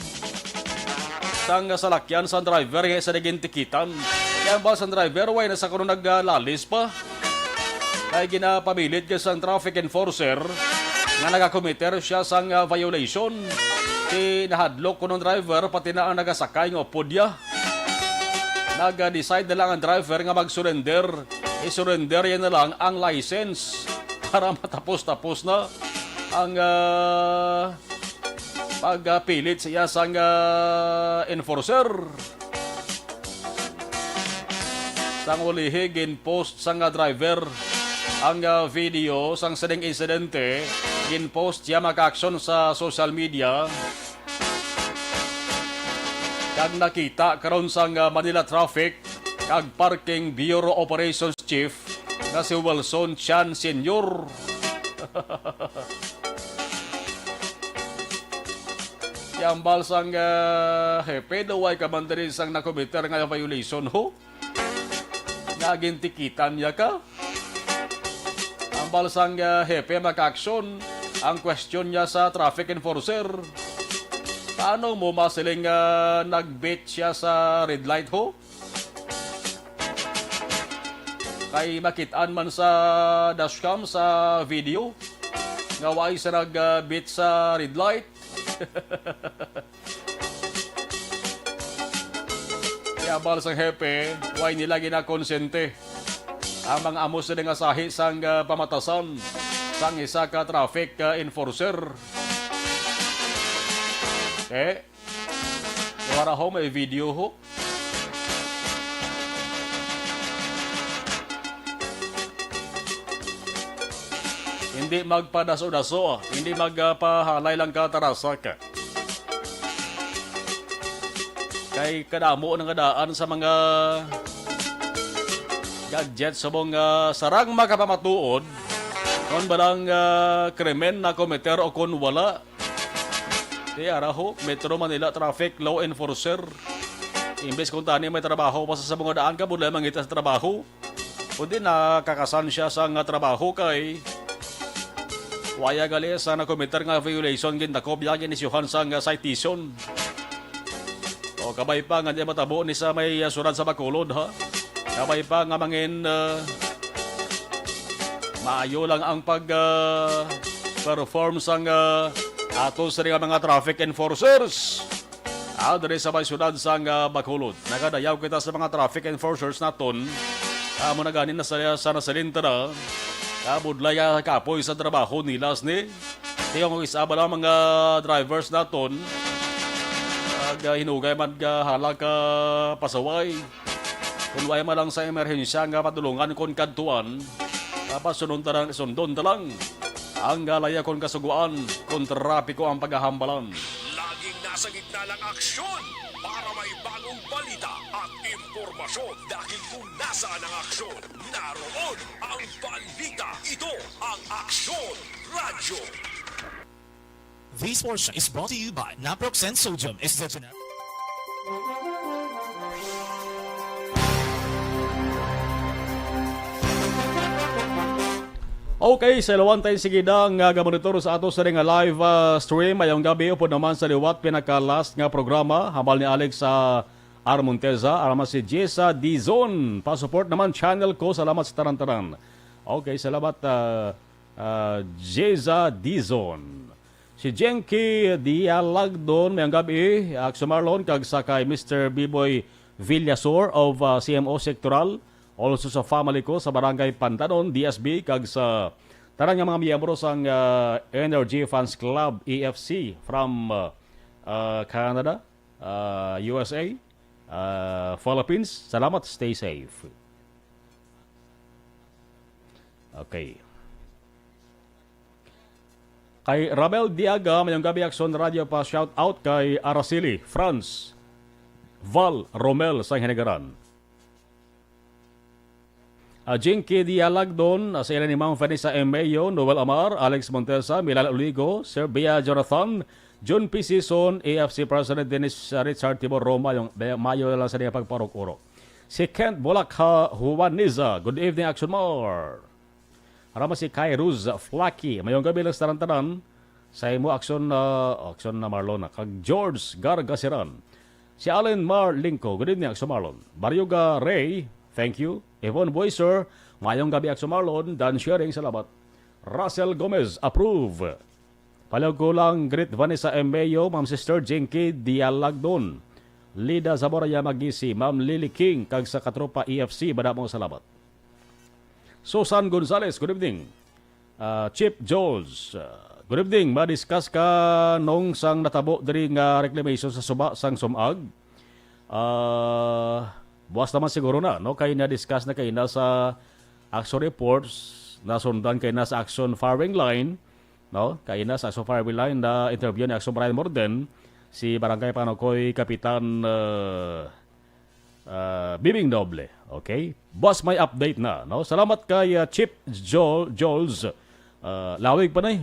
Speaker 5: sang salakyan sa driver nga sa tikitan. Kaya ba sa driver way na sa kuno naglalis pa kaya ginapamilit ka sang traffic enforcer nga nagakomiter siya sang violation. Nahadlok ko ng driver pati na ang nagasakay ng opodya. Nag-decide na lang ang driver nga mag-surrender. I-surrender yan na lang ang license para matapos-tapos na ang pagpilit siya sang enforcer. Sang ulihi gin-post sang driver ang video sang sading insidente. Gin-post siya maka-aksyon sa social media. Kag nakita karon sang Manila Traffic kag Parking Bureau Operations Chief na si Wilson Chan Sr. Yambal sang hepe daway kamandari sang nakomiter nga violation ho. Nagintikitan niya ka. Ambal sang hepe maka-aksyon ang question niya sa traffic enforcer. Paano mo masiling nag-beat siya sa red light ho? Kay makitaan man sa dashcam sa video nga waay sa nag-beat sa red light. Kaya bal sang hepe, waay nila ginakonsente ang mga amos na nga sahi sang pamatasan sang isa ka traffic enforcer. Wala ho may video ho. Hindi magpadaso-daso, hindi magpahalay lang ka tarasak. Kay kadamo ng kadaan sa mga gadget sa mga sarang makapamatuod kung balang krimen na kometer o kung wala. Di araho, Metro Manila Traffic Law Enforcer. Imbes kung tani may trabaho pa sa mga daan ka, budlay mangita sa trabaho. Kundi nakakasan siya sa nga trabaho kay waya gali sa na-committer nga violation gintakop yagin isyuhan sa nga citation. O kabay pa nga di matabo ni sa may suran sa Bacolod ha. Kabay pa nga mangin maayo lang ang perform sa ato sa mga traffic enforcers. Dere sa may syudad sa Bacolod. Nagadayaw kita sa mga traffic enforcers naton. Amo na ganin na sa nasalinta na. Budlay kapoy sa trabaho nilas ni. Tiyong isa ba lang mga drivers naton. Hinugay man halag ka pasaway. Kung waya man lang sa emerhensya nga patulungan kon kadtuan. Pasunod tarang sundon talang. Ang galaya kon kasuguan kon trapiko ang paghahambalan.
Speaker 8: Laging nasa gitna ng aksyon para may bagong balita at impormasyon dahil kung nasaan ang aksyon, naroon ang balita. Ito ang Aksyon Radyo.
Speaker 10: This portion is brought to you by Naproxen Sodium is the generic.
Speaker 5: Okay, sa ilawan tayo sigidang gamonitor sa ato sa ring live stream. Ayong gabi upod naman sa liwat pinaka-last nga programa. Hambal ni Alex sa Armonteza. Arama si Jessa Dizon. Pa-support naman channel ko. Salamat sa taran-taran. Okay, salamat Jessa Dizon. Si Jenky Dialagdon. Mayang gabi. Aksumarlon kag sa kay Mr. B-Boy Villasor of CMO Sectoral. Also sa family ko sa Barangay Pantanon, DSB, kag sa tarang nga mga miyembro sa Energy Fans Club, EFC, from Canada, USA, Philippines. Salamat, stay safe. Okay. Kay Rabel Diaga, mayong gabi Aksyon Radio pa shout out kay Araceli, France, Val Romel sa Hinegaran. Jinky Dialagdon, sa ilan ni Ma'am Vanessa M. Mayo, Noel Amar, Alex Montesa, Milal Uligo, Sir Bea Jonathan, John P. Sison, AFC President Dennis Richard Tibor Roma, yung Mayo lang sa niya pagparok-urok. Si Kent Bolakha Juaniza, good evening Action More. Harama si Kai Ruz Flaky, mayong gabi lang sa taran-taran, sa imo Action na Marlon, kag George Gargasiran. Si Allen Mar Linko, good evening Action Marlon. Baryoga Ray, thank you. Yvonne Boyser, mayong gabi Action Marlon, Dan Sharing, salamat. Russell Gomez, approve. Palaw ko lang, great Vanessa M. Mayo, Ma'am Sister Jinky Dialagdon. Lida Zamoraya Magisi, Ma'am Lily King, kag sa katropa EFC, bada mong salamat. Susan Gonzalez, good evening. Chip Jones, good evening. Madiscuss ka nung sang natabo diri nga reclamation sa suba sang sumag. Buwas naman siguro na, no? Kaya na-discuss na kayo na sa action reports, nasundan kayo na sa action firing line, no? Kaya na sa action firing line na interview ni Action Brian Morden, si Barangay Panokoy Kapitan Bibing Noble. Okay? Boss, may update na, no? Salamat kay Chip Joels. Lawig pa na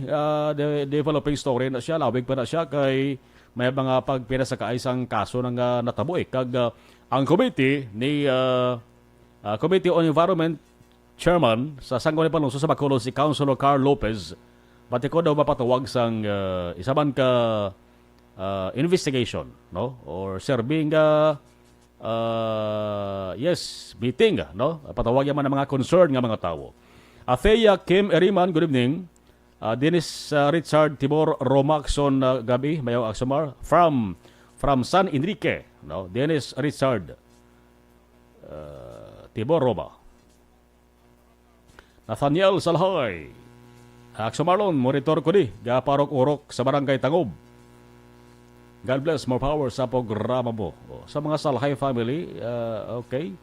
Speaker 5: developing story na siya. Lawig pa na siya kay may mga pagpinasaka isang kaso ng natabo kag ang committee ni Committee on Environment Chairman sa Sangguniang Panlungsod sa Bacolod, si Councilor Carl Lopez, pati ko daw mapatawag sang isa man ka investigation, no? Or serving meeting, no? Patawag man ng mga concerned nga mga tao. Athea Kim Eriman, good evening. Dennis Richard Tibor Romaxon gabi, mayaw Aksumar from San Enrique, no? Dennis Richard Tibor Roma. Nathaniel Salhay, Aksumarlon, monitor ko di, gaparok-urok sa Barangay Tangob. God bless, more power sa programa mo. Sa mga Salhay family, okay,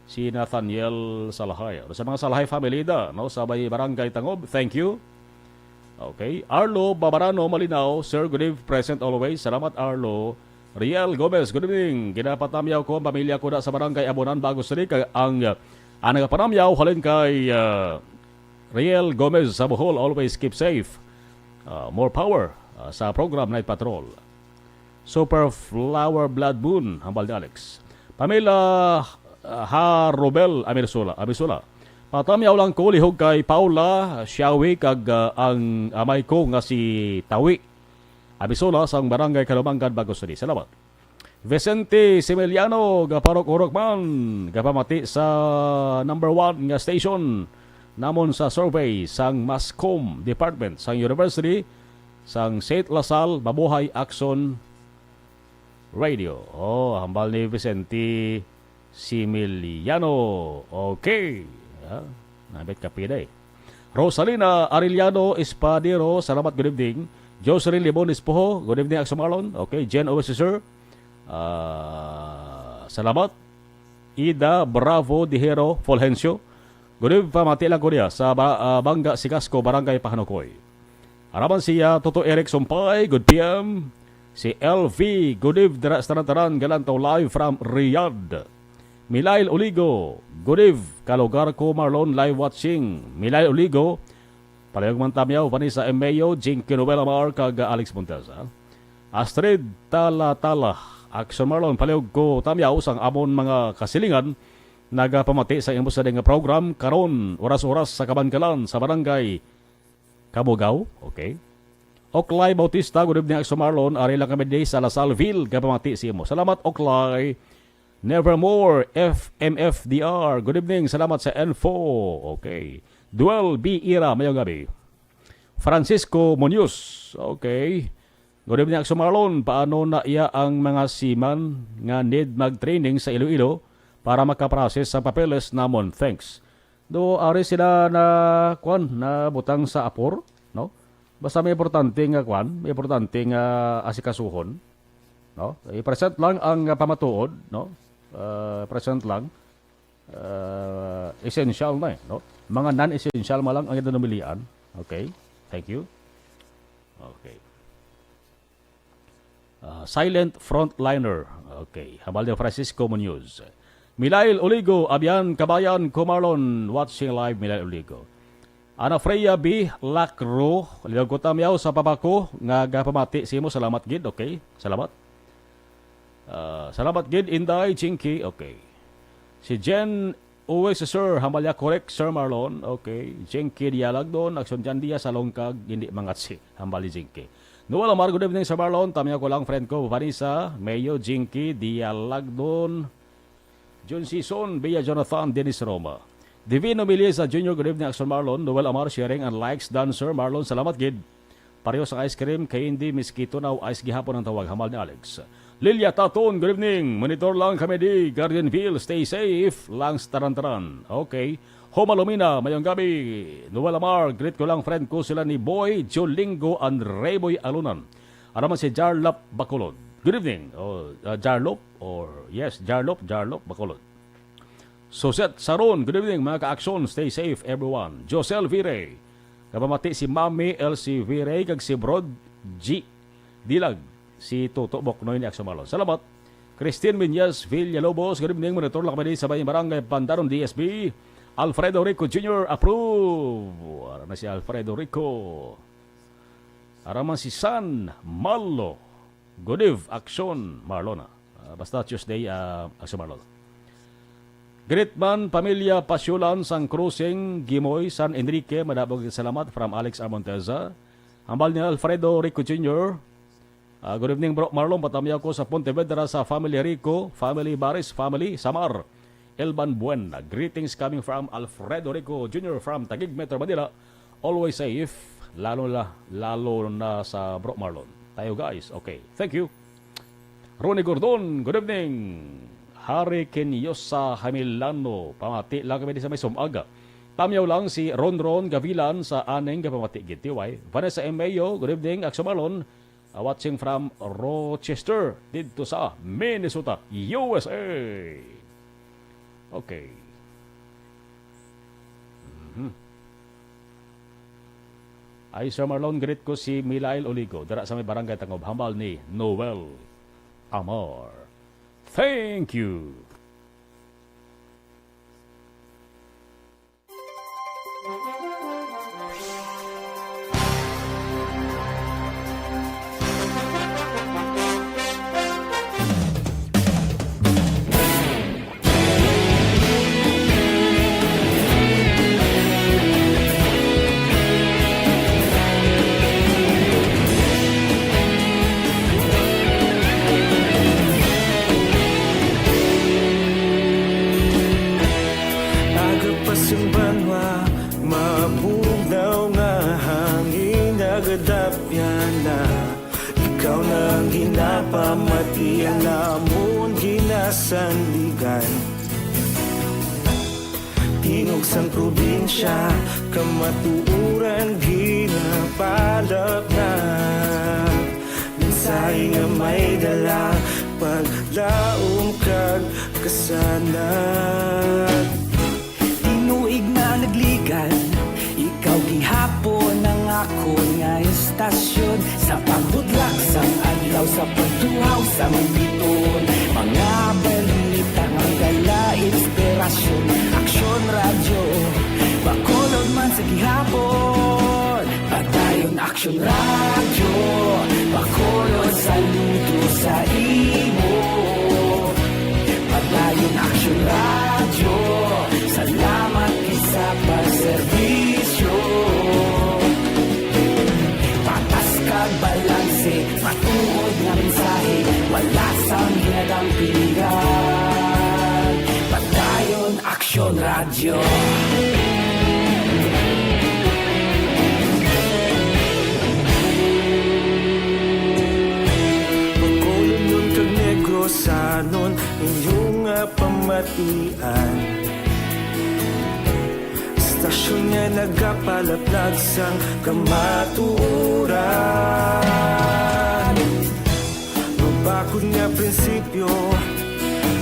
Speaker 5: si Nathaniel Salhay. Sa mga Salhay family da, no, sa Barangay Tangob, thank you. Okay. Arlo Babarano Malinaw, Sir, good evening, present always. Salamat, Arlo. Riel Gomez, good evening. Ginapatamyaw ko ang pamilya ko na sa barangay Abonan, Bagos City. Ang nagapanamyaw, halin kay Riel Gomez sa Bohol, always keep safe. More power sa program Night Patrol. Super Flower Blood Moon, hambal ni Alex. Pamela Harobel Amisula. Patamyaw lang ko lihog kay Paula Xiawi kag ang amay ko nga si Tawi Amisula sang barangay Kalumanggan, Bagos City. Salamat. Vicente Similiano gaparok Urokman gapamati sa number 1 nga station namon sa survey sang Mascom Department sang University sang St. Lasal Mabuhay Action Radio. Hambal ni Vicente Similiano. Okay. Nabit kapida eh. Rosalina Arellano Espadero, salamat, good evening. Jocelyn Libon Espoho, good evening, Axel Marlon. Okay, Jen Officer, salamat. Ida Bravo Dihero Fulgencio, good evening, pamati lang ko niya sa Bangga Sigasco, Barangay Pahanukoy. Araman siya, Toto Eric Sumpay, good PM. Si LV, good evening, taran Galantaw live from Riyadh. Milail Oligo, good evening, kalugar ko Marlon live watching. Milail Oligo, palayog man tamyaw, Vanessa Emeo, Jinky Novela Mar, kag Alex Monteza. Astrid Tala, Action Marlon, palayog ko tamyaw, sang amon mga kasilingan, nagapamati sa imong sa nga program, karon oras-oras sa Kabankalan, sa barangay Kabugaw, okay. Oklay Bautista, good evening, Action Marlon, ari lang kami day sa Lasalville, kapamati si imo. Salamat, Oklay. Nevermore, FMFDR. Good evening. Salamat sa N4. Okay. Duel B. Ira, mayong gabi. Francisco Munoz. Okay. Good evening, Axel Marlon. Paano na iya ang mga seaman nga need mag-training sa Iloilo para makaprocess sa papeles namon? Thanks. Do ari sila na butang sa apor, no? Basta may importante nga may importante nga asikasuhon, no? I-present lang ang pamatuod, no? Present lang, essential na no? Mga non-essential malang ang itinumilian. Okay, thank you. Okay. Silent frontliner. Okay, habal de Francisco Munoz. Milail Oligo, Abian Kabayan, Kumarlon, watching live, Milail Oligo. Ana Freya B. Lacro, liwag ko tamyaw sa papako, nga gapamati si mo, salamat gid, okay, salamat. Salamat gid Inday Jinky, okay. Si Jen Uwe si Sir Hamalya correct Sir Marlon, okay. Jinky dialag doon, aksyon dyan diya sa longkag, hindi mangatsi, Hambali Jinky. Noel Amar, good evening Sir Marlon, tamya ko lang friend ko, Vanessa, Mayo Jinky, dialag doon. Jun Sison, Bia Jonathan, Dennis Roma. Divino Miliesa Jr., good evening Action Marlon. Noel Amar, sharing and likes done Sir Marlon, salamat gid. Pareho sa ice cream, kay hindi miskito na ice gihapon ang tawag, hamal ni Alex. Lilia Taton, good evening. Monitor lang kami di Guardianville. Stay safe. Langs taran-taran. Okay. Homa Lumina, mayong gabi. Noel Amar, greet ko lang friend ko sila ni Boy, Jolingo, and Rayboy Alunan. Araman si Jarlop Bacolod. Good evening. Jarlop, or yes, Jarlop Bacolod. Suset Saron, good evening mga ka-aksyon. Stay safe everyone. Josel Vire. Kapamati si Mami LC Vire, kag si Brod G. Dilag. Si Toto Boknoy ni Axel Marlon. Salamat. Christine Minyas Villalobos. Good evening. Monitor lang kami sa Bayang Barangay Pandaron DSB. Alfredo Rico Jr. Approve. Araman si Alfredo Rico. Araman si San Malo. Good eve. Action Marlona. Basta Tuesday, Axel Marlon. Gritman, Pamilya Pasyulan, Sang Cruising, Gimoy, San Enrique. Madabog salamat from Alex Armonteza. Hambal ni Alfredo Rico Jr. Good evening bro Marlon, patamya ko sa Pontevedra sa Family Rico, Family Baris, Family Samar, Elban Buena. Greetings coming from Alfredo Rico Jr. from Taguig, Metro Manila. Always safe, lalo na sa bro Marlon. Tayo guys, okay, thank you. Ronnie Gordon, good evening. Hari Kenyosa Hamilano, pamati lang kami sa may sumaga. Tamyaw lang si Ron Gavilan sa aneng kapamati gitiway. Vanessa Emeo, good evening. Axel Marlon, watching from Rochester dito sa Minnesota, USA. Okay. Ay Sir Marlon, greet ko si Milail Oligo, dara sa may barangay Tangob, hambal ni Noel Amor. Thank you.
Speaker 11: Agapasumbanwa, mabugnaw nga hangin nagadapyan na. Ikaw na ang ginapamatian namon ginasandigan. Tinog sang probinsya, kamatuuran ginapalap na. Minsay nga may dala, paglaom kag kasanat. Tinuig na nagligan, ikaw gihapon ang ako nga estasyon. Sa pagbudlak sang adlaw, sa pagtuhaw sang biton. Mga balita nga dala inspirasyon. Aksyon radyo, bakolod man sa gihapon. Padayon aksyon radyo, bakolod saludo sa imo. Padayon aksyon radyo, salamat isa pagserbisyo. Patas kag balanse, matuod nga mensahe, wala sang ginadampingan. Padayon aksyon radyo. Pagkulong nun kag negrosanon, inyong pamatian. Stasyon nga nagapalaplag sang kamatuoran. Mabakod nga prinsipyo,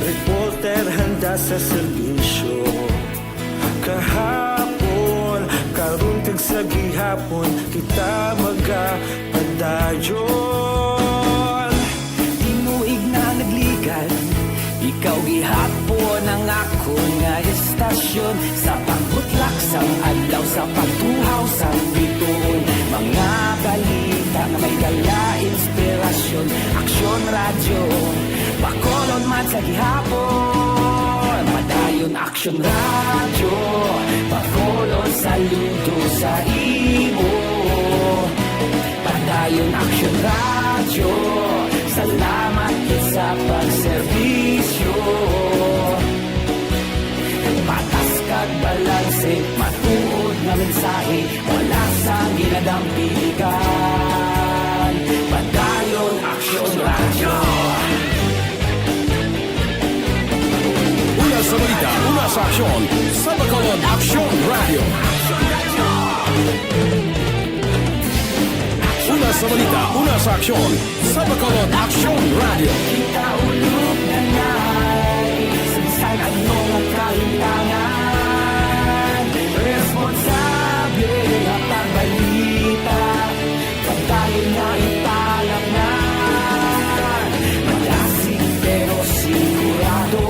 Speaker 11: reporter handa sa serbisyo. Kahapon, karong tag sa gihapon, kita magapadayon. Tinuig na nagligan, ikaw gihapon ang ako nga estasyon. Sa pagbutlak sang adlaw, sa pagtuhaw sang biton. Mga balita na may dala inspirasyon. Aksyon radyo, bakolon man sa gihapon. Padayon aksyon radyo, bakolon saludo sa imo. Padayon aksyon radyo, salamat sa pagserbisyo. Patas kag balanse, matuod nga mensahe, wala sang ginadampigan. Padayon aksyon radyo.
Speaker 8: Una sa balita, una sa aksyon, sa Bacolod Aksyon Radio. Una sa balita, una sa aksyon, sa Bacolod Aksyon Radio.
Speaker 11: Kita ulog na ngay, sinsan ano ang kahintangan. Responsable nga pagbalita, pagtayo na italap na. Malasig pero sigurado,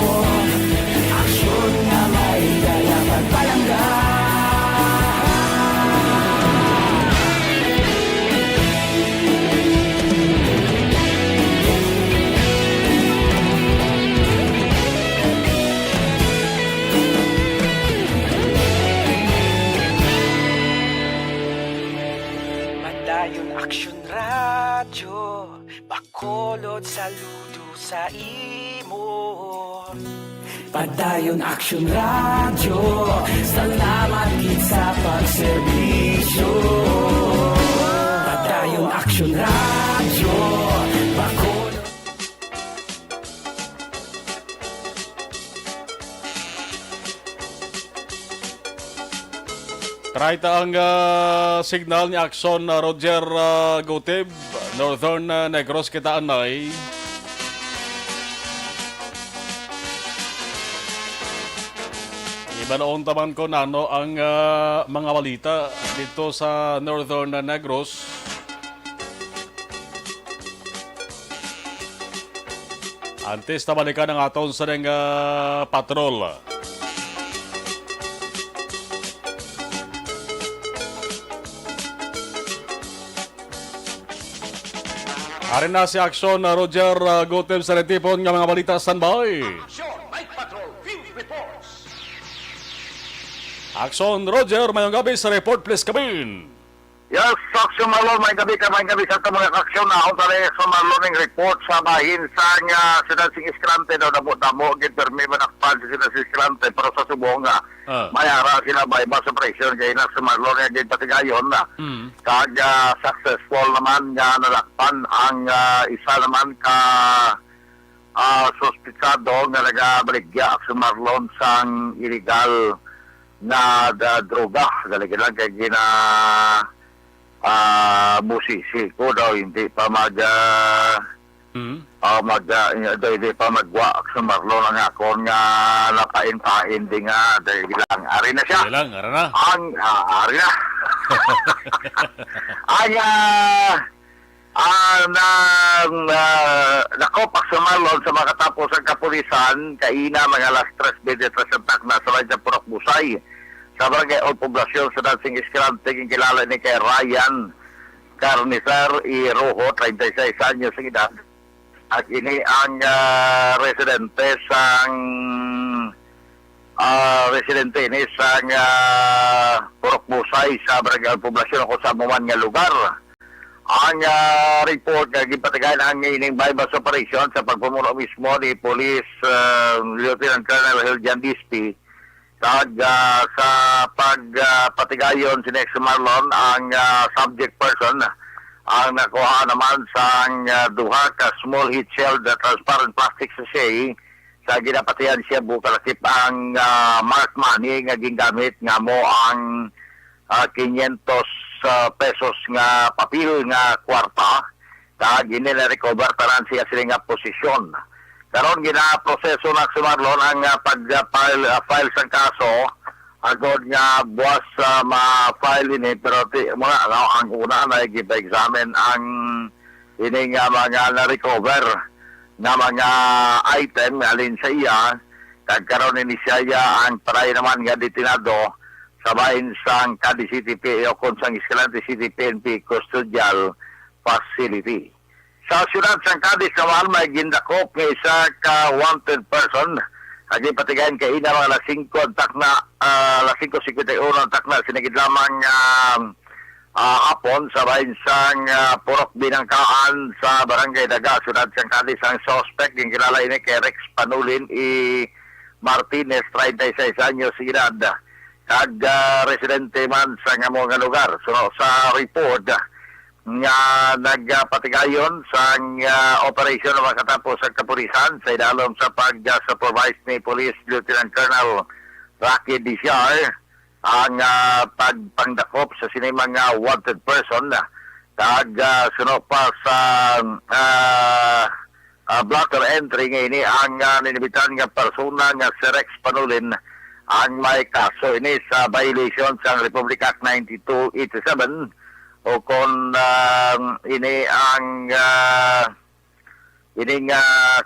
Speaker 11: aksyon nga may dalang pagpalanggan. Padayon aksyon radyo, bakolod saludo sa imo. Padayon aksyon radyo, salamat gid sa pagserbisyo. Padayon aksyon radyo, bakolod.
Speaker 5: Traita ang signal ni Akson Roger Goteb, Northern Negros kita anay. Ibanoon taman ko na ang mga balita dito sa Northern Negros. Antes na balikan ang aton sa patrol. Arin na si Aksyon Roger Gotem sa retipon ng mga balita standby. Aksyon Roger, mayong gabi sa report please kabin.
Speaker 9: Yes, Aksyon Marlon, may gabi sa ito mga aksyon na ako tali sa Marlon report sa bahin sa nga sinasing iskrante daw damo gipermi manakpal sa sinasing iskrante pero sa subong nga mayara sila by bus operation kaya na sa Marlon nga patigayon na kag successful naman nga nalakpan ang isa naman ka suspitsado nga nagabaligya sa Marlon sang illegal na droga galing kay gina musisi ko daw hindi pa hindi pa magwa sa Marlon ang akon nga napain-pain di nga dahil lang ari na siya
Speaker 5: lang ara na
Speaker 9: ari na nakopak sa Marlon sa makatapos ang kapulisan kaina mga alas 3:23 na sa Radya Purok Busay sa barangay o poblasyon sa Dancing Escalante yung kilala ni kay Ryan Carnicer y Rojo, 36 anyos ang edad. At ini ang residente ini sang Purok Busay sa barangay o poblasyon kung sa muman nga lugar. Ang report nga gipatigayan ang ining bypass operation sa pagpumuno mismo ni Police Lieutenant Colonel Hiljan Dispi. Kag sa pagpatigayon si Nex Marlon ang subject person ang nakuha naman sa duha ka small heat shield transparent plastic sachet sa ginapatihan siya bukalakip ang mark money nga gingamit nga mo ang 500 pesos nga papel nga kwarta kag ginina-recover tanan siya sila nga posisyon. Karon gina-proseso na si Marlon ang pag-file sa kaso agod nga buwas ma-file ini pero ang una na i-examine ang ini nga mga na-recover na mga item alin sa iya kag karon ini siya ang paray naman nga detinado sa bahin sang Cadiz City o konsang Escalante City PNP Custodial Facility. Sa siyudad sang Cadiz naman may gindakop ng isa ka wanted person. Agi patigayan kay ina mga alas 5 takna, alas 5:51 takna sinigid lamang hapon sa bahin sang Purok Binangkaan sa Barangay Daga, siyudad sang Cadiz. Ang suspect yung kilala ini kay Rex Panulin Martinez, 36 anyos edad. Kag residente man sa nga mga lugar. So sa report nga nagpatigayon sa operation na makatapos ang kapulisan sa idalom sa pag-supervise ni Police Lieutenant Colonel Rocky Diciar ang pagpangdakop sa sinimang wanted person kag sunod pa sa blocker entry nga ini ang ninibitan nga persona nga si Rex Panulin ang may kaso ini sa violation sa Republic Act 9287 o kung ini ang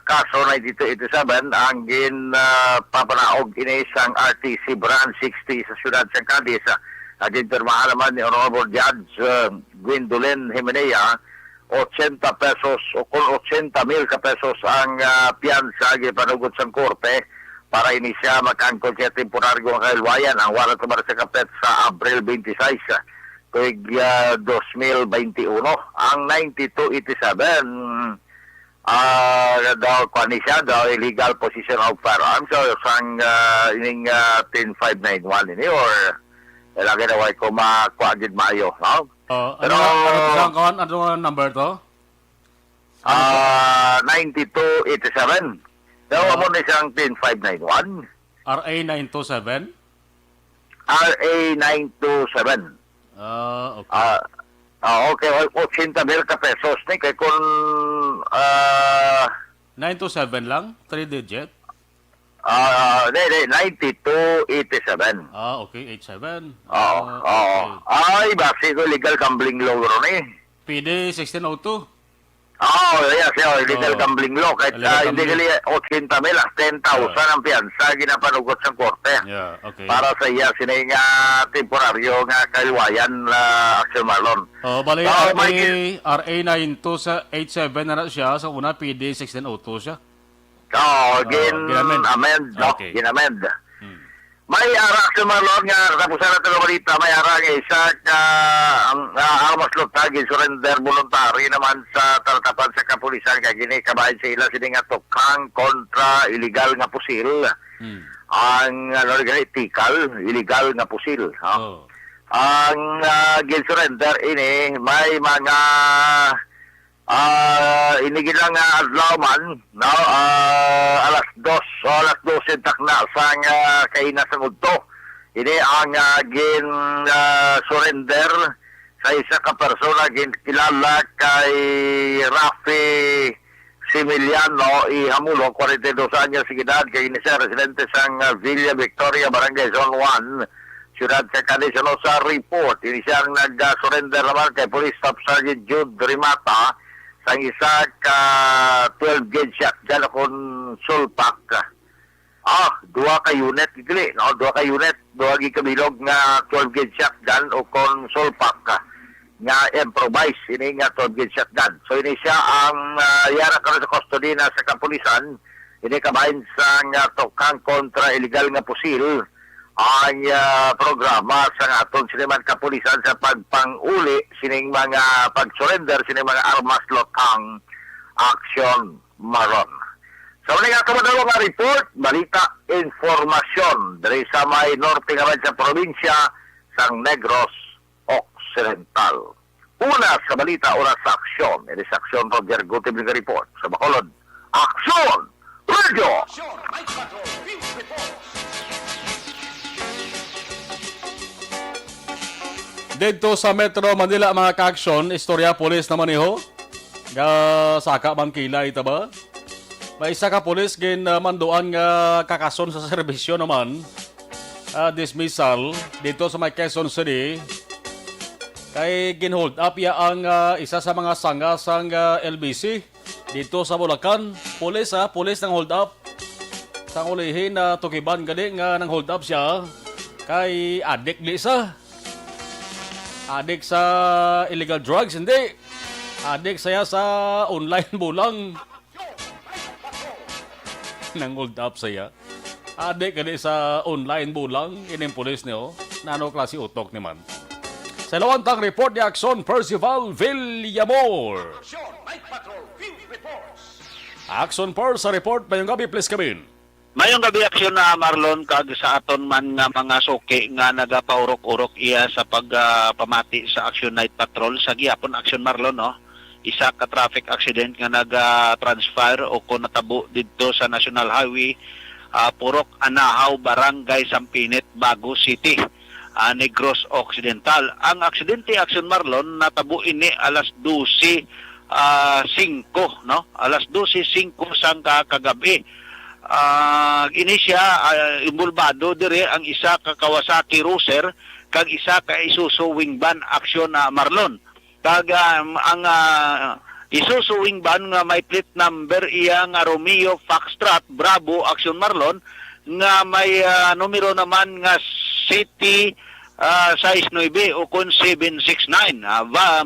Speaker 9: kaso 9287 ang papanaog ini sang RTC Brand 60 sa siyudad sa Cadiz. Aging pirmahan naman ni Honorable Judge Gwendolyn Jimenea 80 pesos o kung 80,000 ka pesos ang piyansa gipanugod sa korte para ini siya makangkol siya temporaryo ang kailwayan. Ang warrant para sa kapet sa Abril 26 tuig 2021. Ang 9287 daw kwani siya daw illegal possession of firearms so sang ining 10591 ini or lagi na way ko makuagid maayo, no?
Speaker 5: Pero ano number to?
Speaker 9: 9287. Daw mo ni siyang 10591.
Speaker 5: RA 927.
Speaker 9: RA 927.
Speaker 5: Okay.
Speaker 9: Okay, 80,000 ka pesos ni kay kung
Speaker 5: 927 lang, 3 digit.
Speaker 9: 9287.
Speaker 5: Okay, 87.
Speaker 9: Oo, oo. Ay, base ko legal gambling law ron eh.
Speaker 5: PD 1602.
Speaker 9: Oo, yes, illegal
Speaker 5: Oo.
Speaker 9: gambling law. Kahit
Speaker 5: Illegal
Speaker 9: hindi
Speaker 5: gambling.
Speaker 9: gali 80,000 lang, 10,000 ang piyansa ginapanugot sa korte.
Speaker 5: Yeah, okay.
Speaker 9: Para sa iya, sinay nga temporaryo nga kaliwayan action marlon.
Speaker 5: Bali,
Speaker 9: Oo,
Speaker 5: RA 9287 na siya. Sa una, PD 1602 siya.
Speaker 9: Oo,
Speaker 5: ginamend.
Speaker 9: amend, no?
Speaker 5: Okay.
Speaker 9: Ginamend. May action marlon nga, tapusan natin ang balita, may ara nga isa ang armas lotag, surrender voluntary naman sa talatapan sa kapulisan, kaya gini, kabahin sila, sila nga tukang kontra illegal nga pusil. Ang ethical, illegal nga pusil.
Speaker 5: Oh.
Speaker 9: Ang gin-surrender ini may mga inigilang adlaw man, no? Alas 12 takna sang kainas ng udto. Ini ang surrender sa isa ka persona kilala kay Rafi Similiano Ihamulo, 42 anyos de edad, kay siya residente sang Villa Victoria, Barangay Zone 1, Ciudad Cacadesano sa report. Ini siyang nag-surrender naman kay Police Staff Sergeant Jude Rimata sang isa ka 12 gauge shotgun akong sulpak. Dua ka unit gili, no? Dua ka unit, dua gikabilog nga 12 gauge shotgun o kon sulpak nga improvise ini nga 12 gauge shotgun. So ini siya ang yara karon sa custody na sa kapulisan. Ini kabahin sa nga tukang kontra illegal nga pusil ang programa sa atong siniman kapulisan sa pagpanguli sining mga pag-surrender sining mga armas lotang action maron. Sa mga kamadalo nga report, balita, informasyon dari sa may norte nga sa probinsya sang Negros Occidental. Una sa balita, una sa aksyon. Edi sa aksyon, Roger Gutib nga report. Sa Bacolod, Aksyon Radio!
Speaker 5: Dito sa Metro Manila, mga ka-aksyon, istorya polis naman iho. Saka man kilay, ita ba? May isa ka polis manduan nga kakason sa serbisyo naman. Dismissal dito sa may Quezon City. Kay ginhold up ya ang isa sa mga sangga sang LBC dito sa Bulacan. Polis ng hold up. Sang ulihin na tukiban gali nga nang hold up siya. Kay adik di sa. Adik sa illegal drugs, hindi. Adik saya sa online bulang. Nang hold up saya. Adik gani sa online bulang. Ining pulis niyo. Nano klase utok ni man. Sa lawantang report ni Aksyon Percival Villamor. Action Force sa report. Mayong gabi, please come in.
Speaker 12: Mayong gabi aksyon na Marlon kag sa aton man nga mga suki nga nagapaurok-urok iya sa pagpamati sa Action Night Patrol sa gihapon aksyon Marlon no. Isa ka traffic accident nga naga-transfer o kung natabo dito sa National Highway Purok Anahaw, Barangay Sampinit, Bago City, Negros Occidental. Ang aksidente aksyon Marlon natabo ini alas 12:05 no. Alas 12:05 sang kagabi. Ini siya imbulbado dire ang isa ka Kawasaki Cruiser kag isa ka Isuzu Wing Van aksyon na Marlon. Kag ang Isuzu Wing Van nga may plate number iya nga Romeo Foxtrot Bravo aksyon Marlon nga may numero naman nga City 69 o kon 769.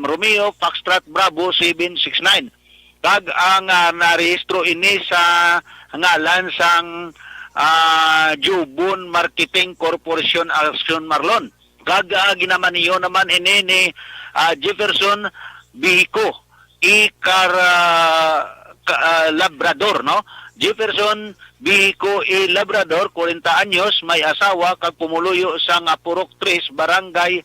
Speaker 12: Romeo Foxtrot Bravo 769. Kag ang narehistro ini sa ngalan sang Jubon Marketing Corporation Action Marlon. Kag ginamaniyo naman ini ni Jefferson Bico Labrador no. Jefferson Bico Labrador, 40 anyos, may asawa kag pumuluyo sa Purok 3, Barangay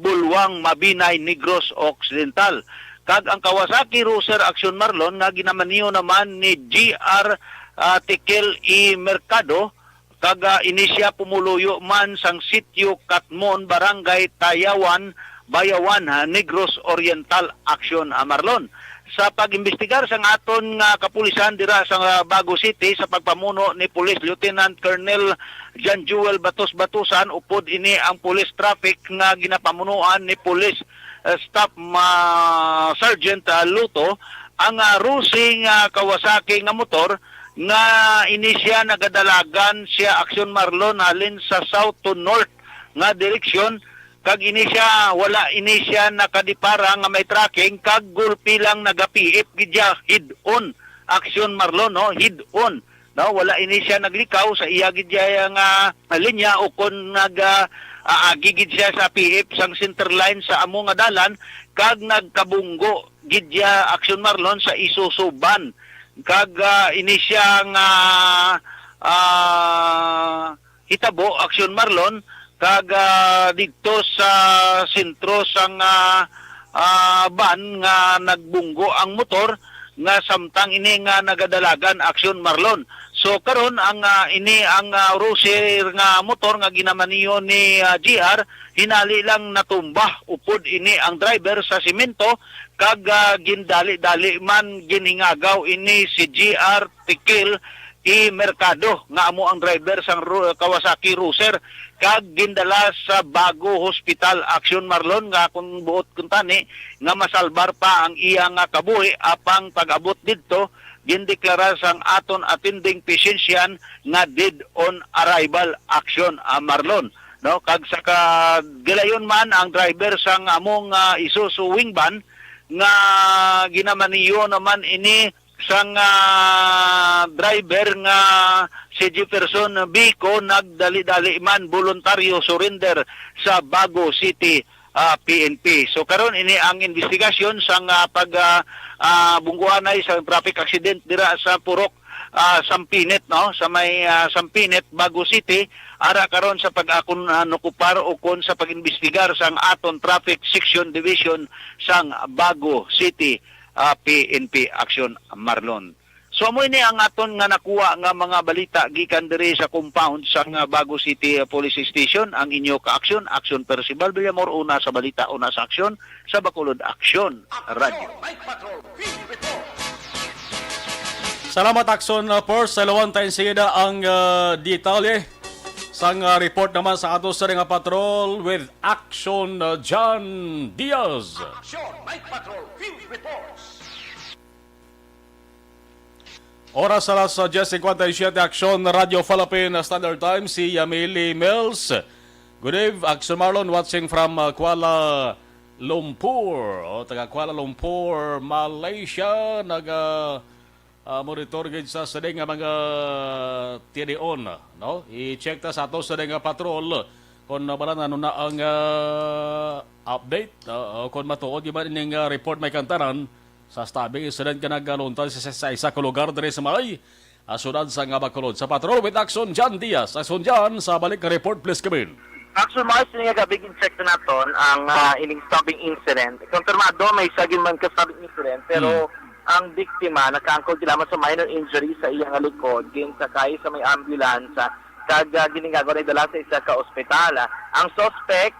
Speaker 12: Bulwang, Mabinay, Negros Occidental. Kag ang Kawasaki Cruiser Action Marlon nga ginamaniyo naman ni GR Tikel Mercado kag inisya pumuluyo man sang sitio Katmon, Barangay Tayawan, Bayawan, Negros Oriental Action Marlon. sa pag-imbestigar sa aton nga kapulisan dira sa Bago City sa pagpamuno ni Police Lieutenant Colonel John Jewel Batos-Batusan upod ini ang police traffic nga ginapamunuan ni Police Staff Sergeant Luto ang rusing Kawasaki nga motor nga inisya nagadalagan siya Aksyon Marlon halin sa south to north nga direksyon kag inisya wala inisya nakadipara nga may tracking kag gulpi lang nagapiip gidya hid-on Aksyon Marlon no hid-on no wala inisya naglikaw sa iya gidya nga linya o kon gigid siya sa piip sang center line sa amo nga dalan kag nagkabunggo gidya Aksyon Marlon sa isusuban kag inisya nga hitabo Aksyon Marlon kag dito sa sentro sang ban nga nagbunggo ang motor nga samtang ini nga nagadalagan Aksyon Marlon. So karon ang ini ang rusher nga motor nga ginamaniyo ni GR hinali lang natumba upod ini ang driver sa simento kag gindali-dali man giningagaw ini si GR Tikil Mercado nga amo ang driver sang Kawasaki Cruiser kag gindala sa Bago Hospital Aksyon Marlon nga kung buot kun tani nga masalbar pa ang iya nga kabuhi apang pag-abot didto gindeklara sang aton attending physician nga dead on arrival Aksyon Marlon no kag sa gilayon man ang driver sang among Isuzu Wingban nga ginamaniyo naman ini sang driver nga si Jefferson Bico nagdali-dali man voluntaryo surrender sa Bago City PNP. So karon ini ang investigasyon sang bungguanay sa traffic accident dira sa Purok Sampinet no sa may Sampinet Bago City ara karon sa pag-nukupar o kon sa pag-imbestigar sang aton traffic section division sang Bago City PNP Aksyon Marlon. So amo ini ang aton nga nakuha nga mga balita gikan diri sa compound sa Bago City Police Station ang inyo ka-aksyon Aksyon Percival Villamor una sa balita una sa aksyon sa Bacolod Aksyon Radio.
Speaker 5: Salamat Aksyon Force sa lawan tayo sigida ang detalye sang report naman sa ato sa nga patrol with Aksyon John Diaz.
Speaker 8: Aksyon Night Patrol Field Reports.
Speaker 5: Oras alas 10:57 Aksyon Radio Philippine Standard Time si Yamili Mills. Good evening Aksyon Marlon watching from Kuala Lumpur. Taga Kuala Lumpur, Malaysia monitor gid sa sadeng nga mga TDON no i-check ta sa ato sadeng nga patrol kon balan ano na ang update kon matuod gyud ning report may kantaran sa stabing sadeng ka nagaluntan sa isa ka lugar diri sa Malay asunod sa nga Bacolod sa patrol with Aksyon John Diaz. Aksyon John sa balik ka report please come in.
Speaker 9: Aksyon Mars, nga gabig in-check na naton ang ining stabbing incident. Konfirmado may saging man ka stabbing incident pero ang biktima nakaangkol sila sa minor injury sa iyang likod ginsakay sa may ambulansya kag giningagaw na dala sa isa ka ospital. Ang suspect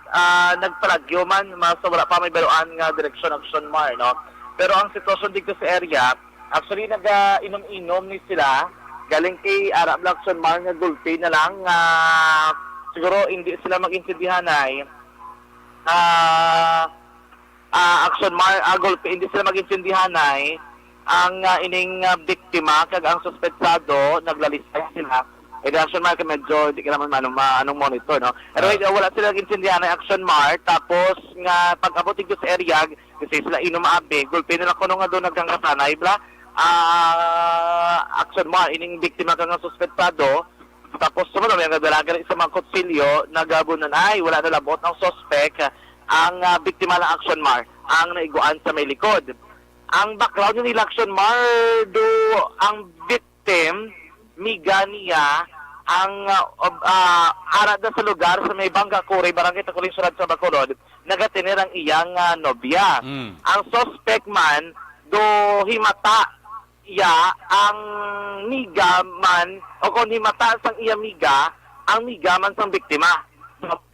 Speaker 9: nagpalagyo man wala pa may baruan nga direksyon Aksyon Mar no. Pero ang sitwasyon dito sa area actually nag-inom-inom ni sila galing kay Arab Aksyon Mar nga gulpi na lang siguro hindi sila mag-intindihan ay Aksyon Mar gulpi hindi sila mag-intindihan ay ang ining biktima kag ang suspetsado naglalisay sila Aksyon Mar ka medyo di ka naman anong monitor no pero wala sila nag-intindihan ay Aksyon Mar tapos nga pag-abot dito sa area kasi sila inumaabi gulpi na lang kuno nga doon nagkangkasanay bla Aksyon Mar ining biktima kag ang suspetsado tapos sumunod may nagdalaga sa mga kutsilyo nagabunan ay wala na labot ng suspect ang biktima ng Aksyon Mar ang naiguan sa may likod. Ang background ni Aksyon Mar ang victim miga niya ang arada sa lugar sa may Bangka Kuri, Barangay Takuling Surad sa Bacolod, nagatinir ang iyang nobya. Ang suspect man himata iya ang miga man o kung himata sang iya miga ang miga man sang biktima.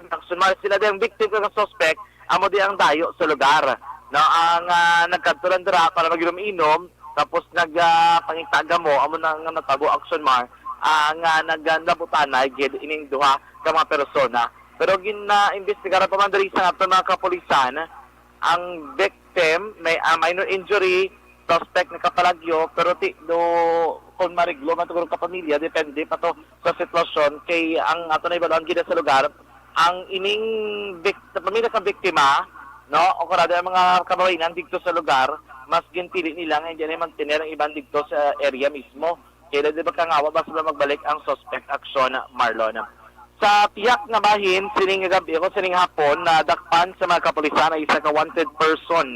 Speaker 9: Aksyon Mar sila din victim ng suspect amo di ang dayo sa lugar. na ang nagkatulan dira para maginom-inom tapos pangitaga mo amo na nga natabo action mar nga nagnabutanay gid ining duha ka mga persona. Pero gina-imbestigar pa man diri sa ato mga kapulisan ang victim may minor injury, suspect nakapalagyo pero kung mariglo man tugod ka pamilya depende pa to sa sitwasyon kay ang ato na ibalon gid sa lugar ang ining pamilya sa biktima no o karada ang mga kababayan dito sa lugar mas ginpili nila nga hindi na mantener ang ibang dito sa area mismo kaya di ba kangawa basta magbalik ang suspect action Marlon. Sa tiyak nga bahin, sining gabi o sining hapon, na dakpan sa mga kapulisan ay isa ka wanted person.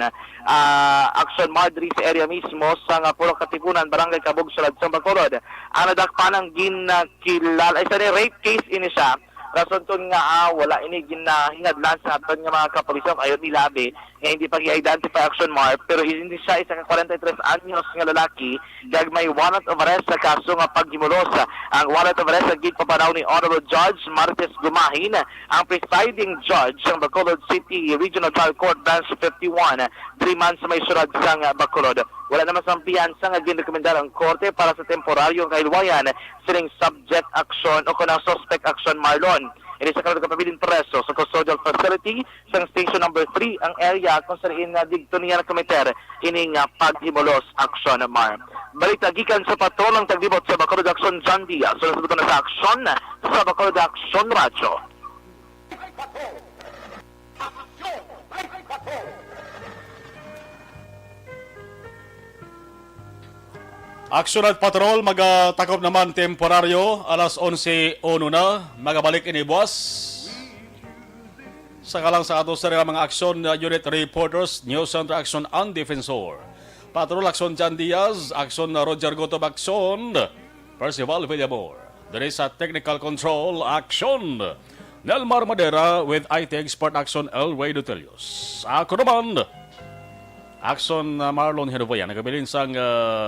Speaker 9: Action Madri sa area mismo sa nga puro katipunan, barangay Kabug, Salad, Bacolod. Ang nadakpan ang ginakilala, isa ni rape case ini siya. Rason to nga wala ini ginahingadlan sa aton nga mga kapulisan ayon nilabi nga hindi pa i-identify action mark pero hindi siya isa ka 43 anyos nga lalaki kag may warrant of arrest sa kaso nga paghimulos. Ang warrant of arrest gid papanaw ni Honorable Judge Martes Gumahin, ang presiding judge ng Bacolod City Regional Trial Court Branch 51, 3 months may surad sang Bacolod. Wala naman sa piyansa nga ginrekomendar ang korte para sa temporaryong kahilwayan sining subject action o kunang suspect action Marlon. Ini sa kanang kapabiling preso sa custodial facility sa station number 3 ang area kung saan digto niya na-committer ining paghimulos action Mar. Balita gikan sa patulang taglibot sa Bacolod Action John Diaz. So nasagot na sa action sa Bacolod Action Radio.
Speaker 5: Action at patrol, magatakop naman temporaryo, alas 11:01 na, magabalik ini buwas. Saka lang sa ato sa mga action unit reporters, News Center Action and Defensor. Patrol Action Jan Diaz, Action Roger Gotob Action, Percival Villamor. There is a technical control action. Nelmar Madera with IT Expert Action El Ray Dutelius. Ako naman, Action Marlon Henovoyan, nagabilin sang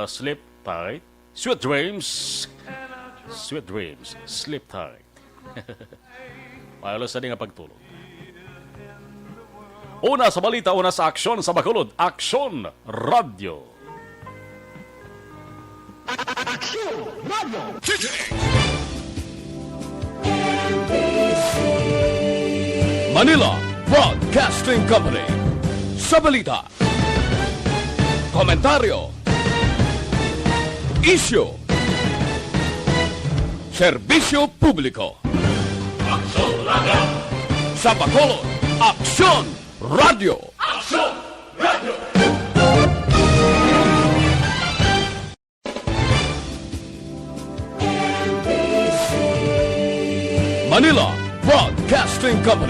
Speaker 5: Sleep Tight, Sweet Dreams, Sleep Tight. Mayalos na din ang pagtulog. Una sa balita, una sa aksyon sa Bacolod, Action Radio.
Speaker 11: Action Radio!
Speaker 1: Manila Broadcasting Company. Sa balita, komentaryo, issue, serbisyo publiko. Action Radio. Sa Bacolod, Action Radio. Action Radio. Manila Broadcasting Company.